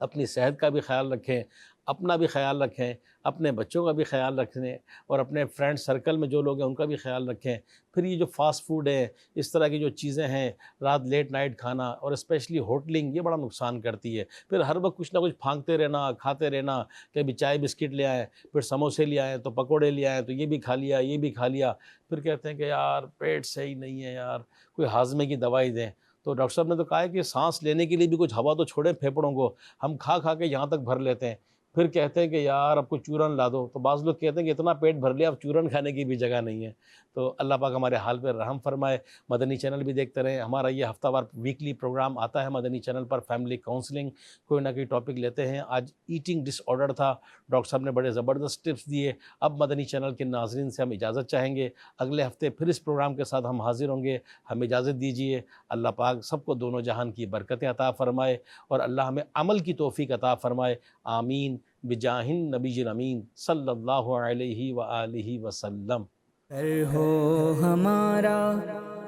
اپنی صحت کا بھی خیال رکھیں، اپنا بھی خیال رکھیں، اپنے بچوں کا بھی خیال رکھیں، اور اپنے فرینڈ سرکل میں جو لوگ ہیں ان کا بھی خیال رکھیں. پھر یہ جو فاسٹ فوڈ ہے، اس طرح کی جو چیزیں ہیں، رات لیٹ نائٹ کھانا اور اسپیشلی ہوٹلنگ، یہ بڑا نقصان کرتی ہے. پھر ہر وقت کچھ نہ کچھ پھانکتے رہنا، کھاتے رہنا، کبھی چائے بسکٹ لے آئیں، پھر سموسے لے آئیں تو پکوڑے لے آئیں تو یہ بھی کھا لیا، یہ بھی کھا لیا. پھر کہتے ہیں کہ یار پیٹ صحیح نہیں ہے، یار کوئی ہاضمے کی دوائی دیں. تو ڈاکٹر صاحب نے تو کہا ہے کہ سانس لینے کے لیے بھی کچھ ہوا تو چھوڑیں پھیپھڑوں کو. ہم کھا کے یہاں تک بھر لیتے ہیں، پھر کہتے ہیں کہ یار اب کوئی چورن لا دو. تو بعض لوگ کہتے ہیں کہ اتنا پیٹ بھر لیا اب چورن کھانے کی بھی جگہ نہیں ہے. تو اللہ پاک ہمارے حال پہ رحم فرمائے. مدنی چینل بھی دیکھتے رہیں. ہمارا یہ ہفتہ وار ویکلی پروگرام آتا ہے مدنی چینل پر، فیملی کاؤنسلنگ. کوئی نہ کوئی ٹاپک لیتے ہیں. آج ایٹنگ ڈس آرڈر تھا، ڈاکٹر صاحب نے بڑے زبردست ٹپس دیے. اب مدنی چینل کے ناظرین سے ہم اجازت چاہیں گے. اگلے ہفتے پھر اس پروگرام کے ساتھ ہم حاضر ہوں گے. ہمیں اجازت دیجیے. اللہ پاک سب کو دونوں جہان کی برکتیں عطا فرمائے اور اللہ ہمیں عمل کی توفیق عطا فرمائے. آمین بجاہ النبی الامین صلی اللہ علیہ وآلہ وسلم. سر ہو ہمارا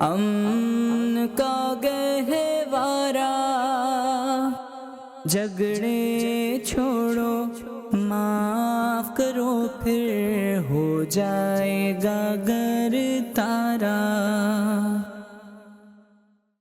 امن کا گہوارہ، جھگڑے چھوڑو معاف کرو پھر ہو جائے گا گر تارا.